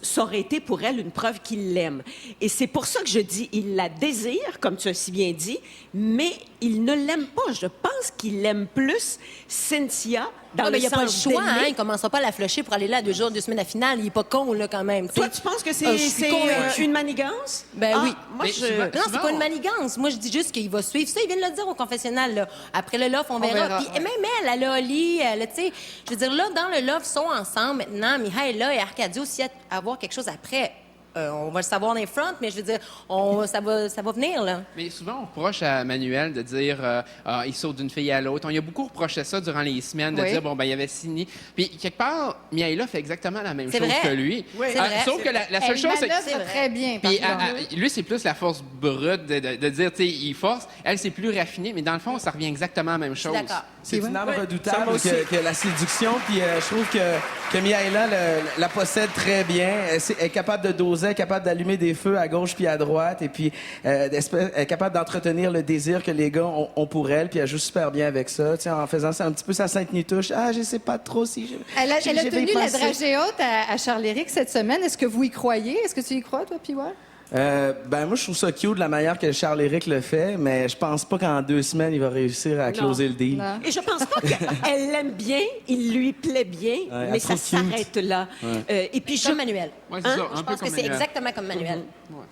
ça aurait été pour elle une preuve qu'il l'aime. Et c'est pour ça que je dis, il la désire, comme tu as si bien dit, mais il ne l'aime pas. Je pense qu'il aime plus Cynthia dans le il n'y a pas le sens choix, d'aimer. hein? Il ne commencera pas à la flusher pour aller là 2 jours, 2 semaines à finale. Il n'est pas con, là, quand même. Toi, tu penses que c'est une manigance? Ben oui. Moi, Non, c'est pas une manigance. Moi, je dis juste qu'il va suivre ça. Il vient de le dire au confessionnal, là. Après le loft, on verra. Puis même elle a Oli, tu sais, je veux dire, là, dans le loft, ils sont ensemble maintenant. Mihaela et Arcadio, s'il y a à avoir quelque chose après, on va le savoir dans les fronts, mais je veux dire, ça va venir, là. Mais souvent, on reproche à Manuel de dire il saute d'une fille à l'autre. On y a beaucoup reproché ça durant les semaines, de dire bon, ben il y avait Sidney. Puis, quelque part, Miaela fait exactement la même chose que lui. Oui. C'est vrai. Sauf que la seule chose, c'est que. Elle très bien, par Puis, contre. lui, c'est plus la force brute de dire, tu sais, il force. Elle, c'est plus raffiné, mais dans le fond, ça revient exactement à la même chose. D'accord. C'est une arme redoutable que la séduction, puis je trouve que Miaela la possède très bien. Elle est capable de doser, elle est capable d'allumer des feux à gauche puis à droite, et puis elle est capable d'entretenir le désir que les gars ont pour elle, puis elle joue super bien avec ça, en faisant ça un petit peu sa sainte nitouche. Ah, je sais pas trop si je... Elle a tenu la dragée haute à Charles-Éric cette semaine. Est-ce que vous y croyez? Est-ce que tu y crois, toi, PY? Ben moi, je trouve ça cute de la manière que Charles-Éric le fait, mais je pense pas qu'en 2 semaines, il va réussir à closer le deal. Et je pense pas qu'elle l'aime bien, il lui plaît bien, mais ça s'arrête là. Et puis Comme Manuel. Ouais, c'est ça, Je un peu pense que comme c'est Manuel. exactement comme Manuel.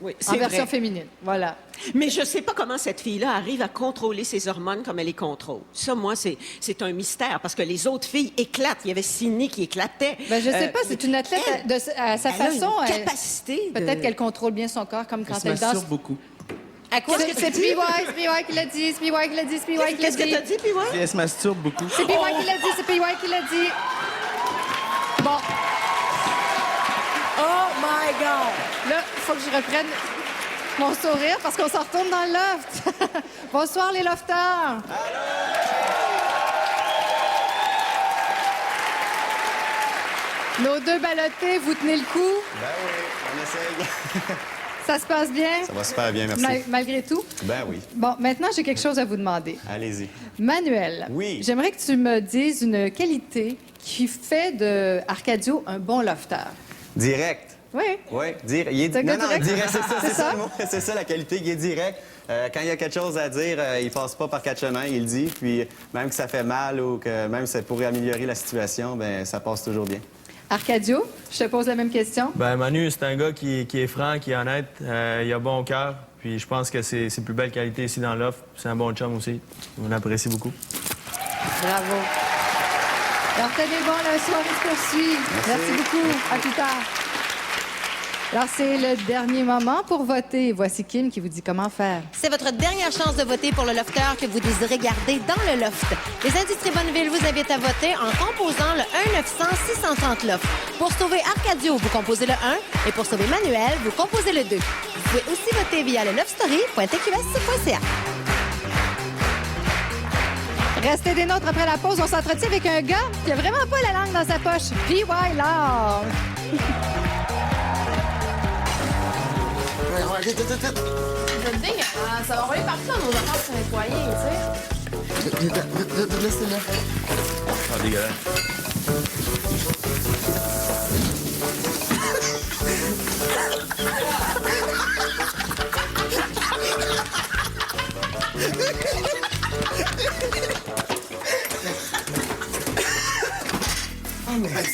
Oui, En version féminine, voilà. Mais je sais pas comment cette fille-là arrive à contrôler ses hormones comme elle les contrôle. Ça, moi, c'est un mystère, parce que les autres filles éclatent. Il y avait Sidney qui éclatait. Ben, je sais pas, c'est une athlète à sa façon. A une capacité. Peut-être qu'elle contrôle bien son corps, comme quand elle danse. beaucoup. À cause que C'est PY qui l'a dit, c'est PY qui l'a dit, c'est PY qui l'a dit. Qu'est-ce que t'as dit, PY? Elle se masturbe beaucoup. C'est PY qui l'a dit, c'est PY qui l'a dit. Bon. Oh my God! Là, il faut que je reprenne mon sourire parce qu'on s'en retourne dans le loft. Bonsoir, les lofters. Nos 2 ballottés, vous tenez le coup. Ben oui, on essaye. Ça se passe bien? Ça va super bien, merci. Malgré tout? Ben oui. Bon, maintenant, j'ai quelque chose à vous demander. Allez-y. Manuel, Oui. j'aimerais que tu me dises une qualité qui fait de Arcadio un bon lofter. Direct. Oui. Oui, il est C'est un gars direct? direct, c'est ça, C'est c'est ça? ça le mot. C'est ça la qualité, il est direct. Quand il y a quelque chose à dire, il passe pas par 4 chemins, il le dit. Puis même que ça fait mal ou que même ça pourrait améliorer la situation, ben ça passe toujours bien. Arcadio, je te pose la même question. Ben Manu, c'est un gars qui est franc, qui est honnête, il a bon cœur. Puis je pense que c'est ses plus belles qualités ici dans l'offre. C'est un bon chum aussi. On apprécie beaucoup. Bravo. Alors, tenez bon, la soirée se poursuit. Merci beaucoup. À plus tard. Alors, c'est le dernier moment pour voter. Voici Kim qui vous dit comment faire. C'est votre dernière chance de voter pour le lofter que vous désirez garder dans le loft. Les Industries Bonneville vous invitent à voter en composant le 1-900-630 loft. Pour sauver Arcadio, vous composez le 1 et pour sauver Manuel, vous composez le 2. Vous pouvez aussi voter via le lovestory.tqs.ca. Restez des nôtres après la pause. On s'entretient avec un gars qui a vraiment pas la langue dans sa poche. PY Lord. Vous êtes dégueulasse. Ça va envoyer partout dans nos affaires pour nettoyer, tu sais. Laissez-le. Ah, dégueulasse.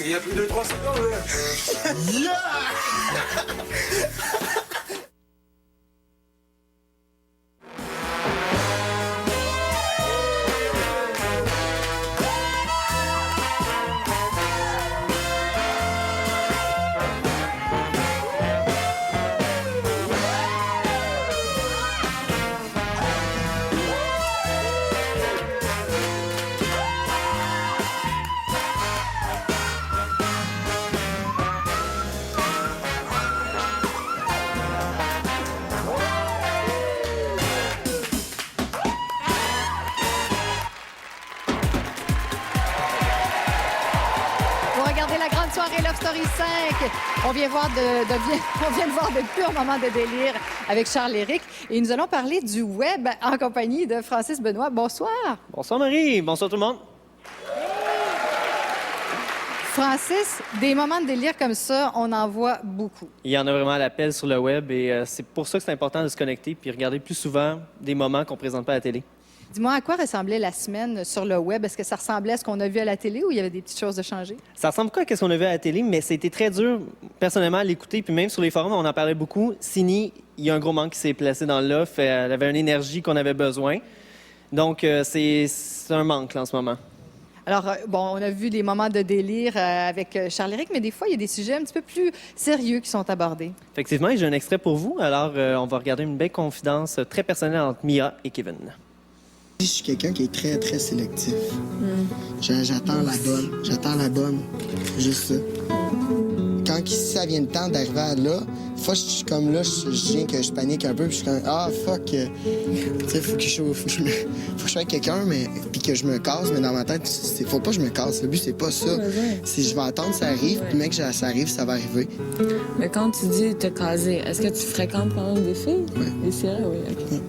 Il y a plus de 3 secondes, là. Yeah! soirée Love Story 5. On vient de voir de purs moments de délire avec Charles-Éric. Et nous allons parler du web en compagnie de Francis Benoît. Bonsoir. Bonsoir Marie. Bonsoir tout le monde. Francis, des moments de délire comme ça, on en voit beaucoup. Il y en a vraiment à l'appel sur le web et c'est pour ça que c'est important de se connecter puis regarder plus souvent des moments qu'on ne présente pas à la télé. Dis-moi, à quoi ressemblait la semaine sur le web? Est-ce que ça ressemblait à ce qu'on a vu à la télé ou il y avait des petites choses de changer? Ça ressemble pas à ce qu'on a vu à la télé, mais c'était très dur, personnellement, à l'écouter. Puis même sur les forums, on en parlait beaucoup. Sidney, il y a un gros manque qui s'est placé dans l'offre. Elle avait une énergie qu'on avait besoin. Donc, c'est un manque là, en ce moment. Alors, bon, on a vu des moments de délire avec Charles-Éric, mais des fois, il y a des sujets un petit peu plus sérieux qui sont abordés. Effectivement, j'ai un extrait pour vous. Alors, on va regarder une belle confidence très personnelle entre Mia et Kevin. Je suis quelqu'un qui est très, très sélectif. J'attends la bonne. Juste ça. Quand ça vient le temps d'arriver à là, des fois, je suis comme là, je viens que je panique un peu, puis je suis comme, ah, fuck, tu sais, faut que je sois avec quelqu'un, puis que je me casse, mais dans ma tête, faut pas que je me casse. Le but, c'est pas ça. Si je vais attendre, ça arrive, puis mec, ça arrive, ça va arriver. Mais quand tu dis te caser, est-ce que tu fréquentes quand même des filles? Oui. Des filles, oui, OK.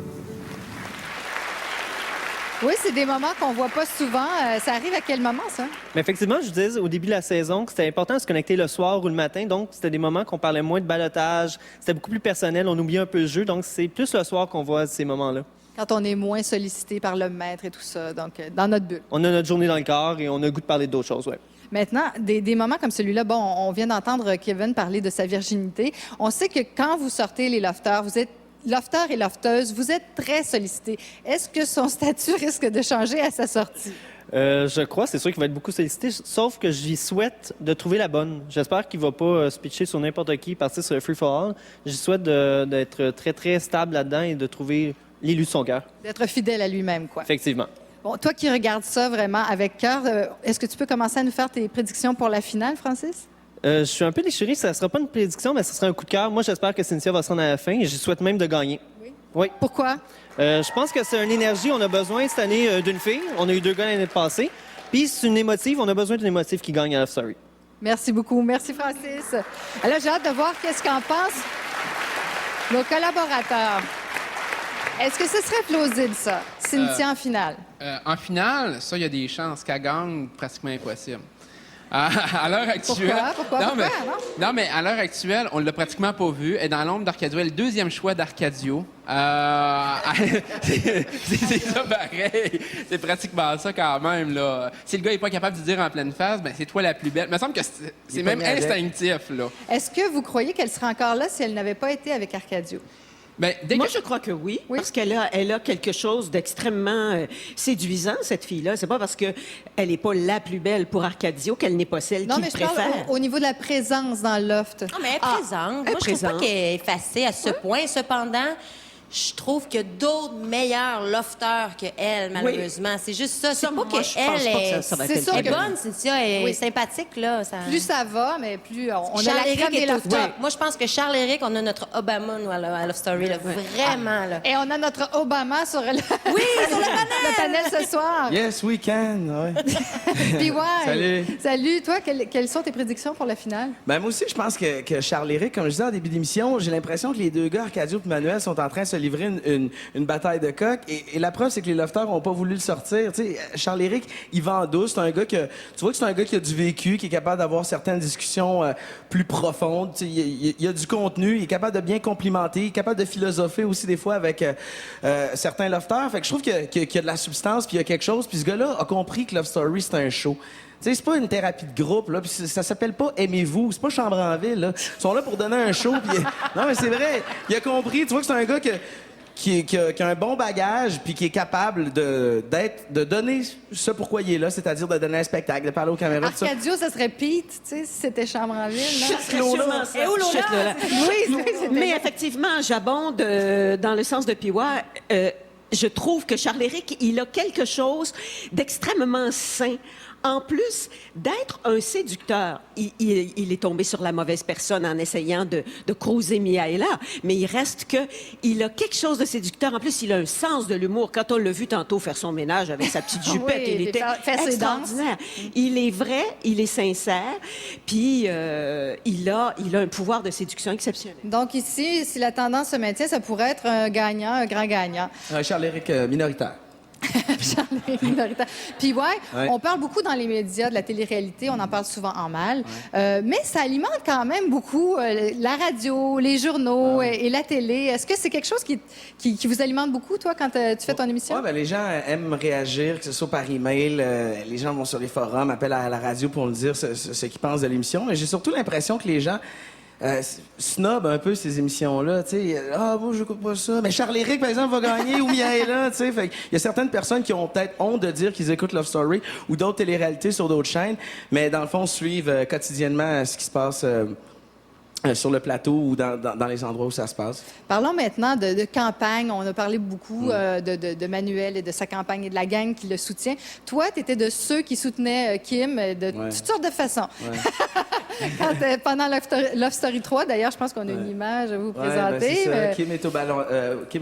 Oui, c'est des moments qu'on voit pas souvent. Ça arrive à quel moment, ça? Mais effectivement, je disais au début de la saison que c'était important de se connecter le soir ou le matin. Donc, c'était des moments qu'on parlait moins de ballottage. C'était beaucoup plus personnel. On oubliait un peu le jeu. Donc, c'est plus le soir qu'on voit ces moments-là. Quand on est moins sollicité par le maître et tout ça, donc dans notre bulle. On a notre journée dans le corps et on a le goût de parler d'autres choses, oui. Maintenant, des moments comme celui-là, bon, on vient d'entendre Kevin parler de sa virginité. On sait que quand vous sortez les lofters, vous êtes lofter et lofteuse, vous êtes très sollicité. Est-ce que son statut risque de changer à sa sortie? Je crois, c'est sûr qu'il va être beaucoup sollicité, sauf que j'y souhaite de trouver la bonne. J'espère qu'il va pas se pitcher sur n'importe qui, partir sur le free-for-all. J'y souhaite d'être très, très stable là-dedans et de trouver l'élu de son cœur. D'être fidèle à lui-même, quoi. Effectivement. Bon, toi qui regardes ça vraiment avec cœur, est-ce que tu peux commencer à nous faire tes prédictions pour la finale, Francis? Je suis un peu déchiré. Ça ne sera pas une prédiction, mais ce sera un coup de cœur. Moi, j'espère que Cynthia va se rendre à la fin et je souhaite même de gagner. Oui. Pourquoi? Je pense que c'est une énergie. On a besoin cette année d'une fille. On a eu 2 gars l'année passée. Puis c'est une émotive. On a besoin d'une émotive qui gagne à Love Story. Merci beaucoup. Merci, Francis. Alors, j'ai hâte de voir qu'est-ce qu'en pensent nos collaborateurs. Est-ce que ce serait plausible, ça, Cynthia en finale? En finale, ça, il y a des chances qu'elle gagne, pratiquement impossible. À l'heure actuelle. Pourquoi? Non, mais à l'heure actuelle, on l'a pratiquement pas vu. Elle est dans l'ombre d'Arcadio. Elle est le 2e choix d'Arcadio. C'est ça pareil. C'est pratiquement ça quand même, là. Si le gars n'est pas capable de dire en pleine face, ben c'est toi la plus belle. Il me semble que c'est même instinctif, là. Est-ce que vous croyez qu'elle serait encore là si elle n'avait pas été avec Arcadio? Ben, moi, je crois que oui, parce qu'elle a quelque chose d'extrêmement séduisant, cette fille-là. C'est pas parce qu'elle n'est pas la plus belle pour Arcadio qu'elle n'est pas celle qu'il préfère. Non, mais je parle au niveau de la présence dans le loft. Non, mais elle est présente. Moi, je trouve pas qu'elle est effacée à ce point. Cependant, je trouve qu'il y a d'autres meilleurs lofters qu'elle, malheureusement. C'est juste ça. C'est pas qu'elle est bonne, Cynthia, elle est sympathique, là. Plus ça va, mais plus on a la Charles-Éric crème des lofters. Moi, je pense que Charles-Éric, on a notre Obama, nous, à Love Story, là. Vraiment, là. Et on a notre Obama sur le... Oui, sur le panel ce soir. Yes, we can. Ouais. Puis Salut. Salut. Toi, quelles sont tes prédictions pour la finale? Ben, moi aussi, je pense que Charles-Éric, comme je disais en début d'émission, j'ai l'impression que les 2 gars, Arcadio et Manuel, sont en train de se livrer une bataille de coq. Et la preuve, c'est que les lofters n'ont pas voulu le sortir. Tu sais, Charles-Éric, il vend douce. C'est un gars que... Tu vois que c'est un gars qui a du vécu, qui est capable d'avoir certaines discussions plus profondes. Tu sais, il a du contenu, il est capable de bien complimenter, il est capable de philosopher aussi des fois avec certains lofters. Fait que je trouve qu'il y a de la substance, puis il y a quelque chose. Puis ce gars-là a compris que Love Story, c'est un show. Tu sais, c'est pas une thérapie de groupe, là, puis ça s'appelle pas Aimez-vous, c'est pas Chambre en ville, là. Ils sont là pour donner un show, puis... Non, mais c'est vrai, il a compris, tu vois que c'est un gars qui a un bon bagage, puis qui est capable de donner ce pourquoi il est là, c'est-à-dire de donner un spectacle, de parler aux caméras, Arcadio, ça serait Pete, tu sais, si c'était Chambre en ville, là. Et oh là! Oui, mais effectivement, j'abonde dans le sens de Piwa. Je trouve que Charles-Éric, il a quelque chose d'extrêmement sain. En plus d'être un séducteur, il est tombé sur la mauvaise personne en essayant de cruiser Miaela, mais il reste que il a quelque chose de séducteur. En plus, il a un sens de l'humour. Quand on l'a vu tantôt faire son ménage avec sa petite jupette, il était extraordinaire. Il est vrai, il est sincère, puis il a un pouvoir de séduction exceptionnel. Donc ici, si la tendance se maintient, ça pourrait être un gagnant, un grand gagnant. Charles-Éric minoritaire. Charles-Éric minoritaire. Puis on parle beaucoup dans les médias de la télé-réalité, on en parle souvent en mal, mais ça alimente quand même beaucoup la radio, les journaux et la télé. Est-ce que c'est quelque chose qui vous alimente beaucoup, toi, quand tu fais ton émission? Oui, les gens aiment réagir, que ce soit par email, les gens vont sur les forums, appellent à la radio pour nous dire ce qu'ils pensent de l'émission, mais j'ai surtout l'impression que les gens snob un peu ces émissions-là, tu sais. Ah, moi, je écoute pas ça. Mais Charles-Éric, par exemple, va gagner ou Miaela, tu sais. Fait il y a certaines personnes qui ont peut-être honte de dire qu'ils écoutent Love Story ou d'autres téléréalités sur d'autres chaînes, mais dans le fond, suivent quotidiennement ce qui se passe sur le plateau ou dans les endroits où ça se passe. Parlons maintenant de campagne. On a parlé beaucoup de Manuel et de sa campagne et de la gang qui le soutient. Toi, tu étais de ceux qui soutenaient Kim de toutes sortes de façons. Ouais. Pendant Love Story 3, d'ailleurs, je pense qu'on a une image à vous présenter. Ben, Kim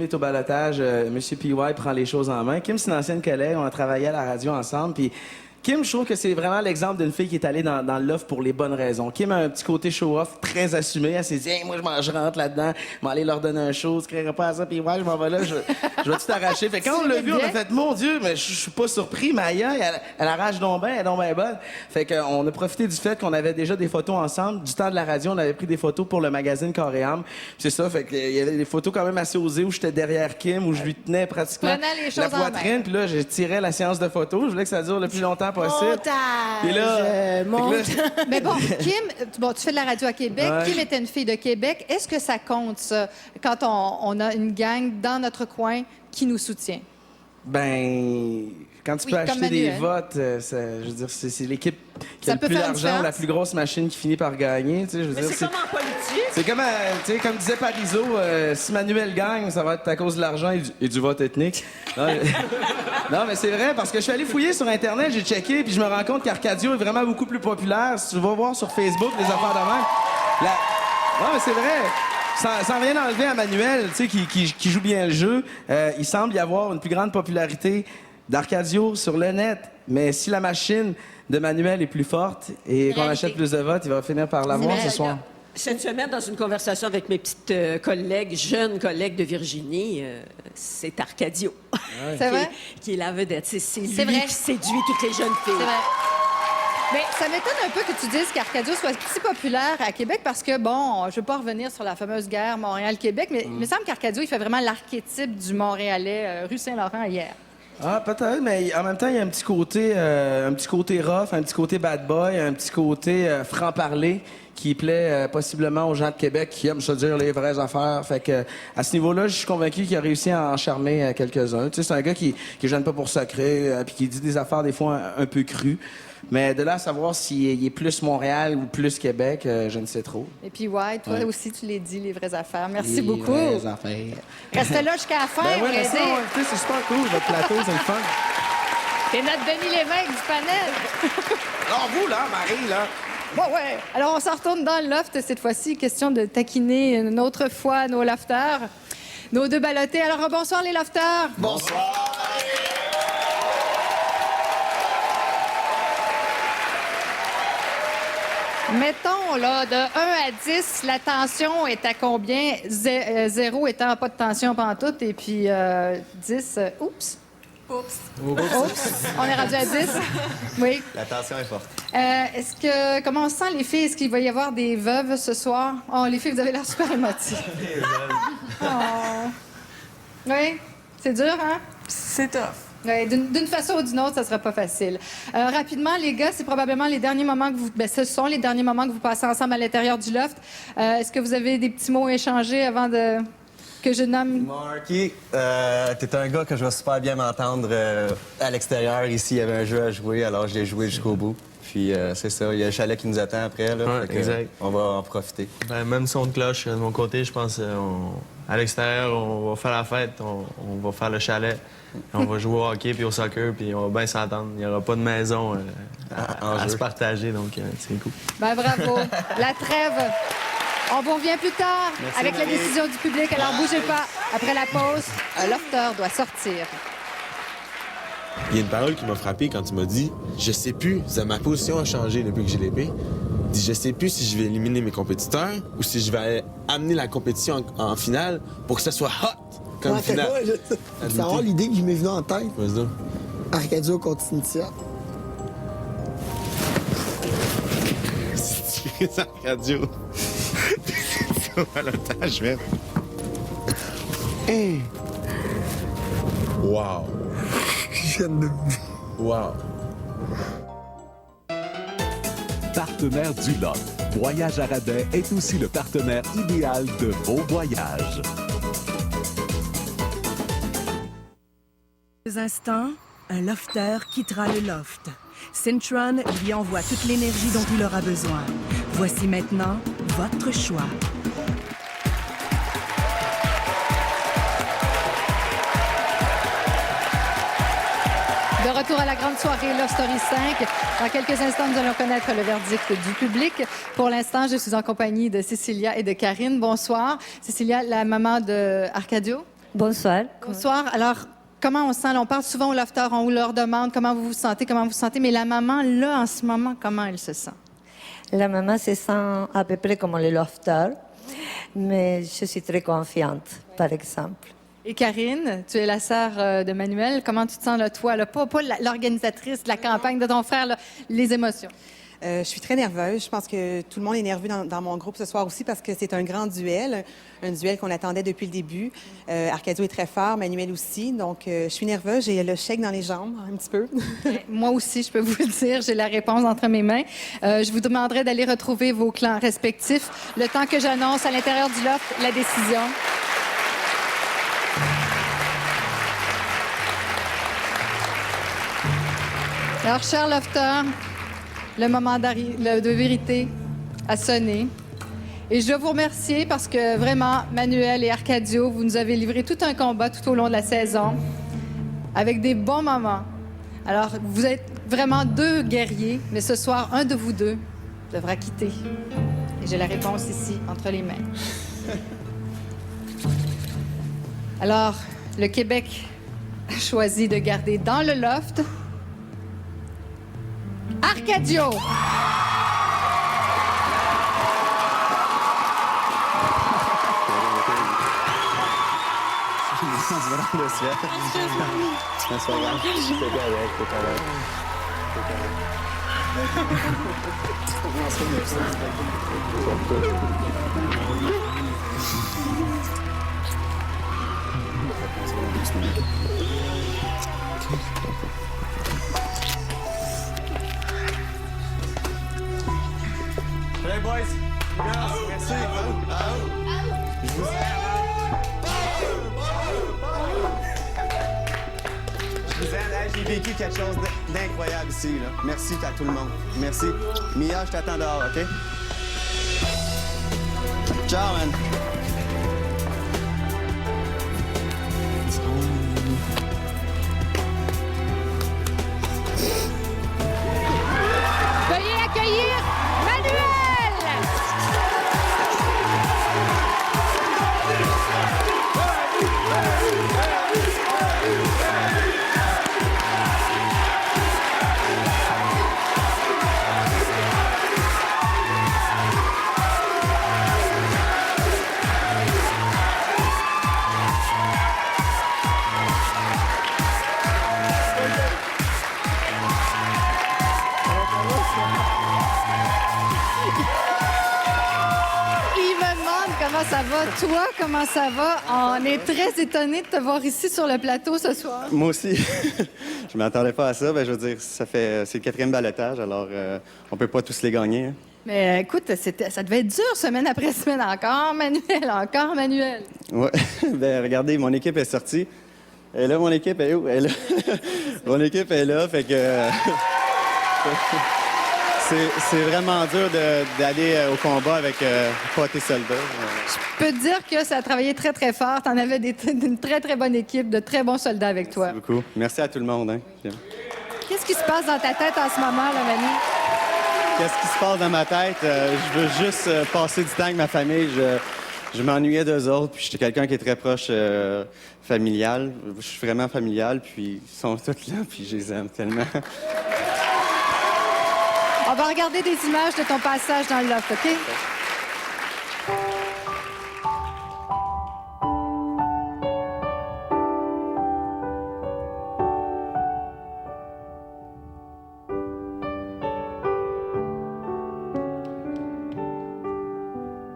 est au balotage. Monsieur PY prend les choses en main. Kim, c'est une ancienne collègue. On a travaillé à la radio ensemble. Puis Kim, je trouve que c'est vraiment l'exemple d'une fille qui est allée dans le loft pour les bonnes raisons. Kim a un petit côté show-off très assumé. Elle s'est dit hey, « moi, je rentre là-dedans, je vais aller leur donner un show, je créerai pas à ça, puis ouais, je m'en vais là, je vais tout arracher. » Fait que quand on l'a vu, on a fait « Mon Dieu, mais je suis pas surpris, Maya, elle arrache donc bien, elle est donc bien bonne. » Fait qu'on a profité du fait qu'on avait déjà des photos ensemble. Du temps de la radio, on avait pris des photos pour le magazine Corps et Âme. C'est ça, fait qu'il y avait des photos quand même assez osées où j'étais derrière Kim, où je lui tenais pratiquement la poitrine, puis là, je tirais la séance de photos. Je voulais que ça dure le plus longtemps possible. Et là, mais bon, Kim, tu fais de la radio à Québec. Ouais. Kim était une fille de Québec. Est-ce que ça compte, ça, quand on a une gang dans notre coin qui nous soutient? Ben, quand tu peux acheter des votes, je veux dire, c'est l'équipe qui a le plus d'argent, la plus grosse machine qui finit par gagner. Tu sais, je veux dire, c'est comme en politique. C'est comme, tu sais, comme disait Parizeau, si Manuel gagne, ça va être à cause de l'argent et du vote ethnique. Non, mais c'est vrai, parce que je suis allé fouiller sur Internet, j'ai checké, puis je me rends compte qu'Arcadio est vraiment beaucoup plus populaire. Si tu vas voir sur Facebook les affaires de même. Non, mais c'est vrai. Sans rien enlever à Manuel, tu sais, qui joue bien le jeu, il semble y avoir une plus grande popularité d'Arcadio sur le net. Mais si la machine de Manuel est plus forte et qu'on achète plus de votes, il va finir par l'avoir ce soir. Cette semaine, dans une conversation avec mes petites jeunes collègues de Virginie, c'est Arcadio c'est vrai? qui est la vedette. C'est lui qui séduit toutes les jeunes filles. C'est vrai. Mais ça m'étonne un peu que tu dises qu'Arcadio soit si populaire à Québec parce que, bon, je ne veux pas revenir sur la fameuse guerre Montréal-Québec, mais il me semble qu'Arcadio, il fait vraiment l'archétype du Montréalais, rue Saint-Laurent hier. Ah, peut-être, mais en même temps, il y a un petit côté rough, un petit côté bad boy, un petit côté franc-parler qui plaît possiblement aux gens de Québec qui aiment se dire les vraies affaires. Fait que à ce niveau-là, je suis convaincu qu'il a réussi à en charmer quelques-uns. Tu sais, c'est un gars qui gêne pas pour sacrer, puis qui dit des affaires des fois un peu crues. Mais de là à savoir s'il est plus Montréal ou plus Québec, je ne sais trop. Et puis, ouais, toi aussi, tu les dis, les vraies affaires. Merci beaucoup. Les vraies affaires. Reste là jusqu'à la fin. Ben ouais, c'est super cool, votre plateau, c'est le fun. T'es notre Denis Lévesque du panel. Alors vous, là, Marie, là. Bon, ouais. Alors, on s'en retourne dans le loft cette fois-ci. Question de taquiner une autre fois nos lofters. Nos deux ballottés. Alors, bonsoir, les lofters. Bonsoir. Mettons, là, de 1 à 10, la tension est à combien? 0 étant pas de tension pantoute, et puis 10, oups. Oups. On est rendu à 10. Oui. La tension est forte. Comment on se sent, les filles? Est-ce qu'il va y avoir des veuves ce soir? Oh, les filles, vous avez l'air super émotives. Oh. Oui? C'est dur, hein? C'est tough. Oui, d'une façon ou d'une autre, ça sera pas facile. Rapidement, les gars, c'est probablement les derniers moments que vous... ce sont les derniers moments que vous passez ensemble à l'intérieur du loft. Est-ce que vous avez des petits mots échangés avant que je nomme... Marky, t'es un gars que je vais super bien m'entendre à l'extérieur. Ici, il y avait un jeu à jouer, alors je l'ai joué jusqu'au bout. Puis c'est ça, il y a un chalet qui nous attend après, là. Ouais, exact. On va en profiter. Ben, même son de cloche de mon côté, je pense à l'extérieur, on va faire la fête, on va faire le chalet, on va jouer au hockey puis au soccer, puis on va bien s'entendre. Il n'y aura pas de maison à se partager, donc c'est cool. Ben bravo. La trêve. On vous revient plus tard. Merci, avec Marie. La décision du public. Alors bougez pas. Après la pause, un lofter doit sortir. Il y a une parole qui m'a frappé quand tu m'as dit « Je sais plus, ma position a changé depuis que j'ai l'épée. » Dis, je sais plus si je vais éliminer mes compétiteurs ou si je vais amener la compétition en finale pour que ça soit hot comme finale. Tu vas avoir l'idée qui m'est venue en tête. Vas-y. Arcadio contre Cynthia. C'est Arcadio. C'est au balotage, même. Hey! Wow! Je viens de... Wow! Partenaire du Loft. Voyage à rabais est aussi le partenaire idéal de vos voyages. Dans instants, un lofter quittera le loft. Syntron lui envoie toute l'énergie dont il aura besoin. Voici maintenant votre choix. De retour à la grande soirée Love Story 5. Dans quelques instants, nous allons connaître le verdict du public. Pour l'instant, je suis en compagnie de Cécilia et de Karine. Bonsoir. Cécilia, la maman de Arcadio. Bonsoir. Bonsoir. Alors, comment on se sent? Là, on parle souvent aux lofters, on leur demande comment vous vous sentez, mais la maman, là, en ce moment, comment elle se sent? La maman se sent à peu près comme les lofters, mais je suis très confiante, par exemple. Et Karine, tu es la sœur de Manuel. Comment tu te sens, là, toi? Là, pas l'organisatrice de la campagne de ton frère, là, les émotions. Je suis très nerveuse. Je pense que tout le monde est nerveux dans mon groupe ce soir aussi parce que c'est un grand duel, un duel qu'on attendait depuis le début. Arcadio est très fort, Manuel aussi. Donc, je suis nerveuse. J'ai le chèque dans les jambes, un petit peu. Moi aussi, je peux vous le dire. J'ai la réponse entre mes mains. Je vous demanderai d'aller retrouver vos clans respectifs le temps que j'annonce à l'intérieur du loft la décision. Alors, cher lofter, le moment de vérité a sonné. Et je dois vous remercier parce que vraiment, Manuel et Arcadio, vous nous avez livré tout un combat tout au long de la saison avec des bons moments. Alors, vous êtes vraiment deux guerriers, mais ce soir, un de vous deux devra quitter. Et j'ai la réponse ici, entre les mains. Alors, le Québec a choisi de garder dans le loft Arcadio. Hey boys, merci. Je vous aime. J'ai vécu quelque chose d'incroyable ici. Là. Merci à tout le monde. Merci. Mia, je t'attends dehors, OK? Ciao, man. Veuillez accueillir Manuel! Comment ça va? Toi, comment ça va? On est très étonnés de te voir ici sur le plateau ce soir. Moi aussi. Je m'attendais pas à ça. Ben, je veux dire, c'est le 4e balotage, alors on peut pas tous les gagner. Hein. Mais écoute, ça devait être dur semaine après semaine. Encore Manuel. Ouais. Ben, regardez, mon équipe est sortie. Et là, mon équipe est où? Elle est là. Mon équipe est là, fait que... C'est vraiment dur d'aller au combat avec pas tes soldats. Je peux te dire que ça a travaillé très, très fort. Tu en avais une très, très bonne équipe, de très bons soldats avec toi. Merci beaucoup. Merci à tout le monde. Hein. Qu'est-ce qui se passe dans ta tête en ce moment, là, Manu? Qu'est-ce qui se passe dans ma tête? Je veux juste passer du temps avec ma famille. Je m'ennuyais d'eux autres, puis j'étais quelqu'un qui est très proche familial. Je suis vraiment familial, puis ils sont tous là, puis je les aime tellement. On va regarder des images de ton passage dans le loft, OK?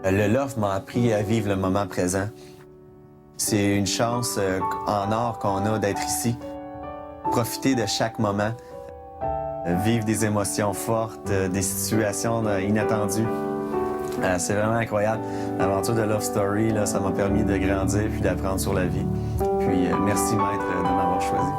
Le loft m'a appris à vivre le moment présent. C'est une chance en or qu'on a d'être ici. Profiter de chaque moment. Vivre des émotions fortes, des situations inattendues. C'est vraiment incroyable. L'aventure de Love Story, là, ça m'a permis de grandir puis d'apprendre sur la vie. Puis merci, maître, de m'avoir choisi.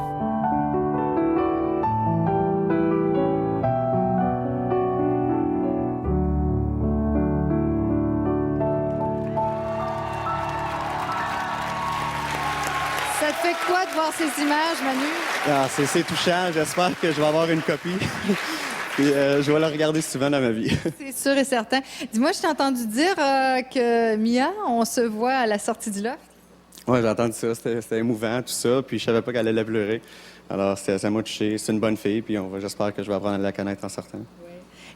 Ça te fait quoi de voir ces images, Manu? Ah, c'est touchant. J'espère que je vais avoir une copie. Puis je vais la regarder souvent dans ma vie. C'est sûr et certain. Dis-moi, je t'ai entendu dire que Mia, on se voit à la sortie du loft. Oui, j'ai entendu ça. C'était émouvant, tout ça. Puis je savais pas qu'elle allait pleurer. Alors, ça m'a touché. C'est une bonne fille. Puis j'espère que je vais apprendre à la connaître en sortant.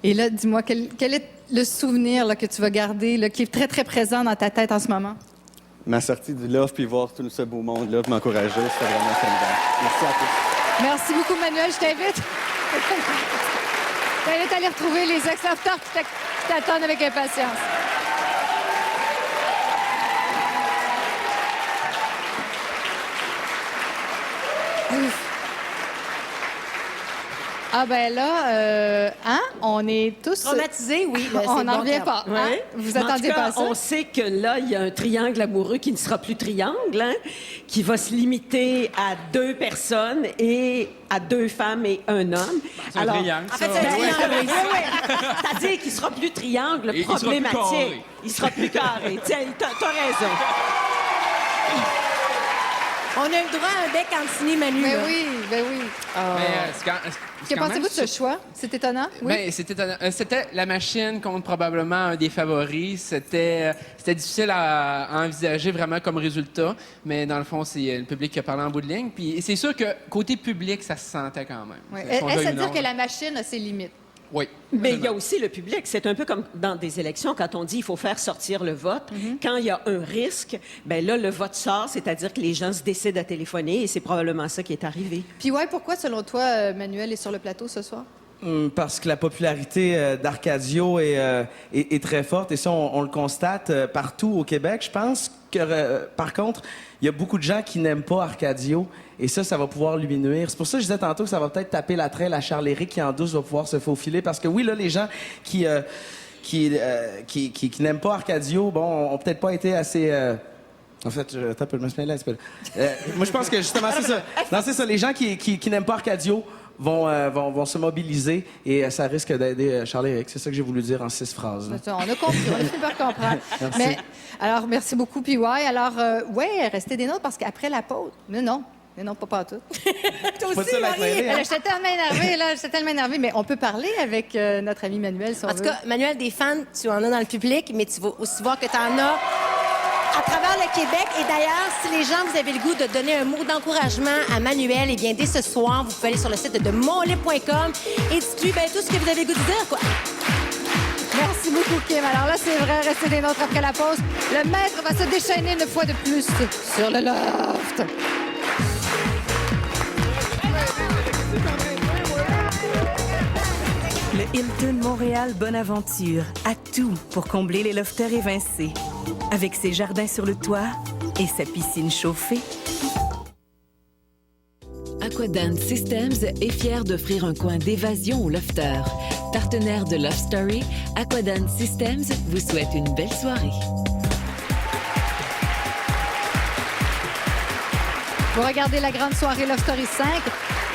Et là, dis-moi, quel est le souvenir là, que tu vas garder, là, qui est très, très présent dans ta tête en ce moment? Ma sortie du loft, puis voir tout ce beau monde-là, puis m'encourager, c'était vraiment formidable. Merci à tous. Merci beaucoup, Manuel. Je t'invite. Je t'invite à aller retrouver les ex-lofters qui t'attendent avec impatience. Ah ben là, on est tous... Traumatisés, oui. On n'en revient pas. Ouais. Hein? Vous attendiez pas à ça? On sait que là, il y a un triangle amoureux qui ne sera plus triangle, hein, qui va se limiter à 2 personnes et à 2 femmes et un homme. C'est un triangle, en fait, c'est un triangle, oui. C'est-à-dire qu'il ne sera plus triangle Et problématique. Il sera plus carré. Tiens, t'as raison. On a le droit à un bec en ciné, Manu. Ben là. oui, ben oui. Mais, Que pensez-vous de ce choix? C'est étonnant? Oui. Ben, c'était la machine contre probablement un des favoris. C'était difficile à envisager vraiment comme résultat, mais dans le fond, c'est le public qui a parlé en bout de ligne. Puis c'est sûr que côté public, ça se sentait quand même. Oui. Est-ce à dire que la machine a ses limites? Oui. Mais il y a aussi le public. C'est un peu comme dans des élections, quand on dit qu'il faut faire sortir le vote. Quand il y a un risque, ben là, le vote sort, c'est-à-dire que les gens se décident à téléphoner, et c'est probablement ça qui est arrivé. Puis ouais, pourquoi, selon toi, Manuel est sur le plateau ce soir? Parce que la popularité d'Arcadio est très forte, et ça, on le constate partout au Québec. Je pense que, par contre, il y a beaucoup de gens qui n'aiment pas Arcadio, et ça va pouvoir lui nuire. C'est pour ça que je disais tantôt que ça va peut-être taper la traîne à Charles-Éric, qui en douce va pouvoir se faufiler, parce que oui, là, les gens qui n'aiment pas Arcadio, bon, ont peut-être pas été assez... En fait, je me suis mêlé un petit peu. Moi, je pense que justement, c'est ça. Non, c'est ça. Les gens qui n'aiment pas Arcadio vont se mobiliser, et ça risque d'aider Charles-Éric. C'est ça que j'ai voulu dire en 6 phrases. On a compris, on a fini par comprendre. Merci. Mais, alors, merci beaucoup, PY. Alors, restez des notes, parce qu'après la pause... Mais non, pas tout. Toi aussi, Marie. J'étais tellement énervée, mais on peut parler avec notre ami Manuel, si on En tout cas, Manuel, des fans, tu en as dans le public, mais tu vas aussi voir que tu en as à travers le Québec. Et d'ailleurs, si les gens, vous avez le goût de donner un mot d'encouragement à Manuel, eh bien, dès ce soir, vous pouvez aller sur le site de monlip.com et dites-lui tout ce que vous avez le goût de dire, quoi. Merci beaucoup, Kim. Alors là, c'est vrai, restez des nôtres après la pause. Le maître va se déchaîner une fois de plus sur le loft. Le Hilton Montréal Bonaventure a tout pour combler les lofters évincés. Avec ses jardins sur le toit et sa piscine chauffée. Aquadance Systems est fier d'offrir un coin d'évasion aux lofters. Partenaire de Love Story, Aquadance Systems vous souhaite une belle soirée. Vous regardez la grande soirée Love Story 5.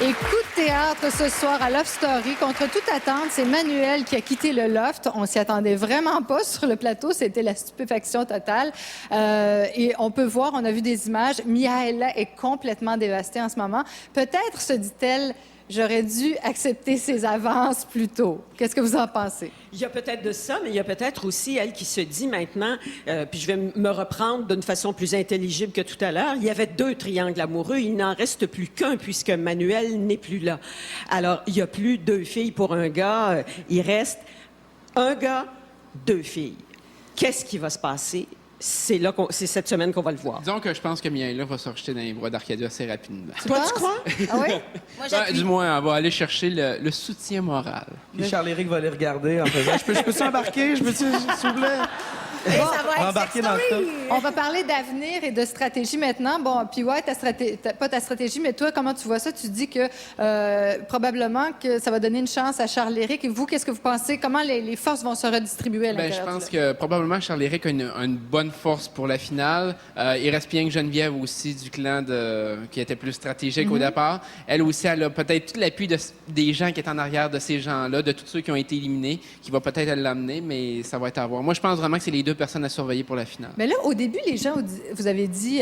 Et coup de théâtre ce soir à Love Story. Contre toute attente, c'est Manuel qui a quitté le loft. On s'y attendait vraiment pas sur le plateau. C'était la stupéfaction totale. Et on peut voir, on a vu des images. Miaela est complètement dévastée en ce moment. Peut-être, se dit-elle, j'aurais dû accepter ses avances plus tôt. Qu'est-ce que vous en pensez? Il y a peut-être de ça, mais il y a peut-être aussi elle qui se dit maintenant, puis je vais me reprendre d'une façon plus intelligible que tout à l'heure, il y avait 2 triangles amoureux, il n'en reste plus qu'un puisque Manuel n'est plus là. Alors, il n'y a plus 2 filles pour un gars, il reste un gars, 2 filles. Qu'est-ce qui va se passer? C'est cette semaine qu'on va le voir. Disons que je pense que Miaela va se rejeter dans les bras d'Arcadia assez rapidement. Toi, tu crois? Ah oui? Moi, j'appuie. Du moins, on va aller chercher le soutien moral. Puis Charles-Éric va les regarder en faisant « Je peux s'embarquer? Je peux s'il vous plaît? » Bon, ça va être embarquer dans le top. on va parler d'avenir et de stratégie maintenant. Bon, puis ouais, pas ta stratégie, mais toi, comment tu vois ça? Tu dis que probablement que ça va donner une chance à Charles-Éric. Et vous, qu'est-ce que vous pensez? Comment les forces vont se redistribuer à l'intérieur? Je pense que probablement Charles-Éric a une bonne force pour la finale. Il reste bien que Geneviève aussi du clan qui était plus stratégique au départ. Elle aussi, elle a peut-être tout l'appui des gens qui est en arrière de ces gens-là, de tous ceux qui ont été éliminés, qui va peut-être l'amener, mais ça va être à voir. Moi, je pense vraiment que c'est les deux personnes à surveiller pour la finale. Mais là, au début, les gens, vous avez dit,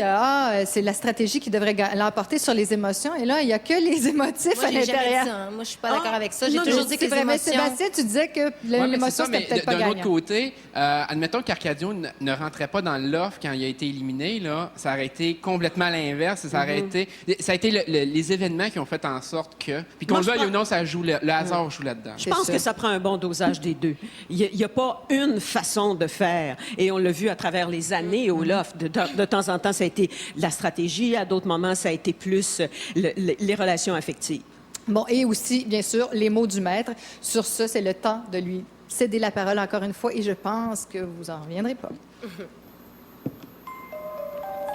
c'est la stratégie qui devrait l'emporter sur les émotions. Et là, il n'y a que les émotifs Moi, à j'ai jamais l'intérieur. dit ça. Moi, je suis pas d'accord avec ça. J'ai Non, toujours mais dit que les c'est vrai, mais émotions... Sébastien, tu disais que l'émotion, c'était peut-être pas D'un autre gagnant. côté, admettons qu'Arcadio ne rentrait pas dans l'offre quand il a été éliminé, là, ça aurait été complètement l'inverse. Ça aurait été... Ça a été les événements qui ont fait en sorte que... Puis qu'on le veuille ou non, ça joue le hasard joue là-dedans. Je pense que ça prend un bon dosage des deux. Il n'y a pas une façon de faire. Et on l'a vu à travers les années au Loft. De temps en temps, ça a été la stratégie. À d'autres moments, ça a été plus les relations affectives. Bon, et aussi, bien sûr, les mots du maître. Sur ça, c'est le temps de lui céder la parole encore une fois. Et je pense que vous en reviendrez pas.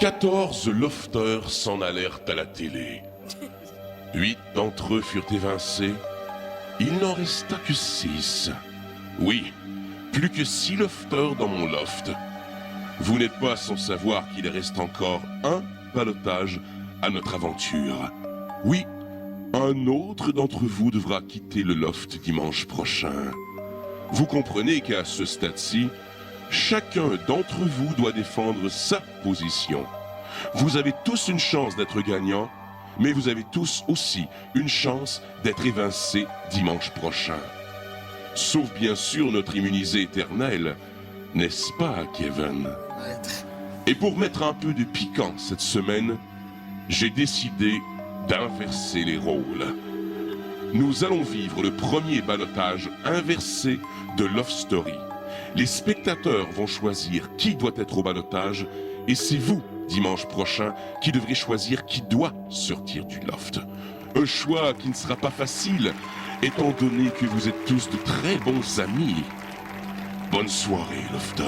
14 lofters s'en allèrent à la télé. 8 d'entre eux furent évincés. Il n'en resta que 6. Oui, plus que 6 lofters dans mon loft. Vous n'êtes pas sans savoir qu'il reste encore un ballottage à notre aventure. Oui, un autre d'entre vous devra quitter le loft dimanche prochain. Vous comprenez qu'à ce stade-ci, chacun d'entre vous doit défendre sa position. Vous avez tous une chance d'être gagnant, mais vous avez tous aussi une chance d'être évincés dimanche prochain. Sauf bien sûr notre immunisé éternel, n'est-ce pas, Kevin? Et pour mettre un peu de piquant cette semaine, j'ai décidé d'inverser les rôles. Nous allons vivre le premier ballottage inversé de Love Story. Les spectateurs vont choisir qui doit être au ballottage et c'est vous, dimanche prochain, qui devrez choisir qui doit sortir du loft. Un choix qui ne sera pas facile, étant donné que vous êtes tous de très bons amis. Bonne soirée, Lofter.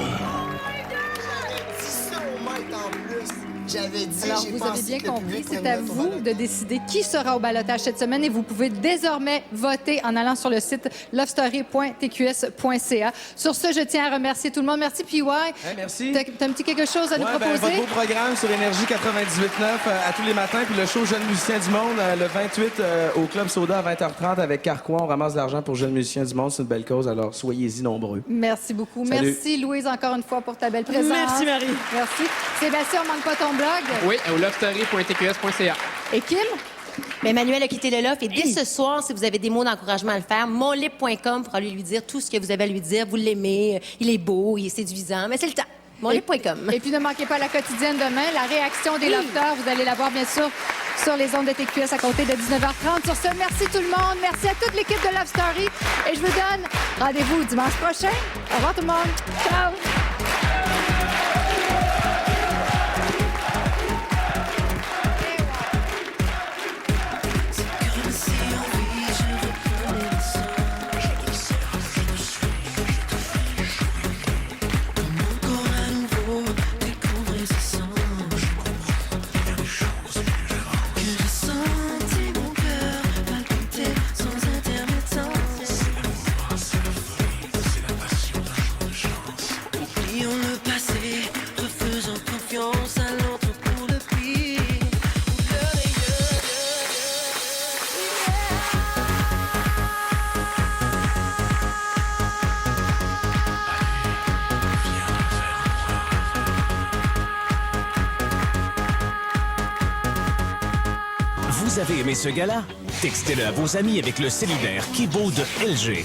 Alors, vous avez bien compris, c'est à vous de décider qui sera au ballottage cette semaine et vous pouvez désormais voter en allant sur le site lovestory.tqs.ca. Sur ce, je tiens à remercier tout le monde. Merci, PY. Hey, merci. T'as un petit quelque chose à nous proposer? Votre beau programme sur Énergie 98.9 à tous les matins, puis le show Jeunes musiciens du monde le 28 au Club Soda à 20h30 avec Carquois. On ramasse de l'argent pour Jeunes musiciens du monde. C'est une belle cause, alors soyez-y nombreux. Merci beaucoup. Salut. Merci, Louise, encore une fois, pour ta belle présence. Merci, Marie. Merci. Sébastien, on manque pas ton blog? Oui, au lovestory.tqs.ca. Et Kim? Mais Emmanuel a quitté le loft et dès ce soir, si vous avez des mots d'encouragement à le faire, monlip.com pour aller lui dire tout ce que vous avez à lui dire. Vous l'aimez, il est beau, il est séduisant, mais c'est le temps. Monlip.com. Et puis ne manquez pas la quotidienne demain, la réaction des lofters. Vous allez la voir, bien sûr, sur les ondes de TQS à compter de 19h30. Sur ce, merci tout le monde. Merci à toute l'équipe de Love Story. Et je vous donne rendez-vous dimanche prochain. Au revoir tout le monde. Ciao. Vous avez aimé ce gala? Textez-le à vos amis avec le cellulaire Keyboard LG.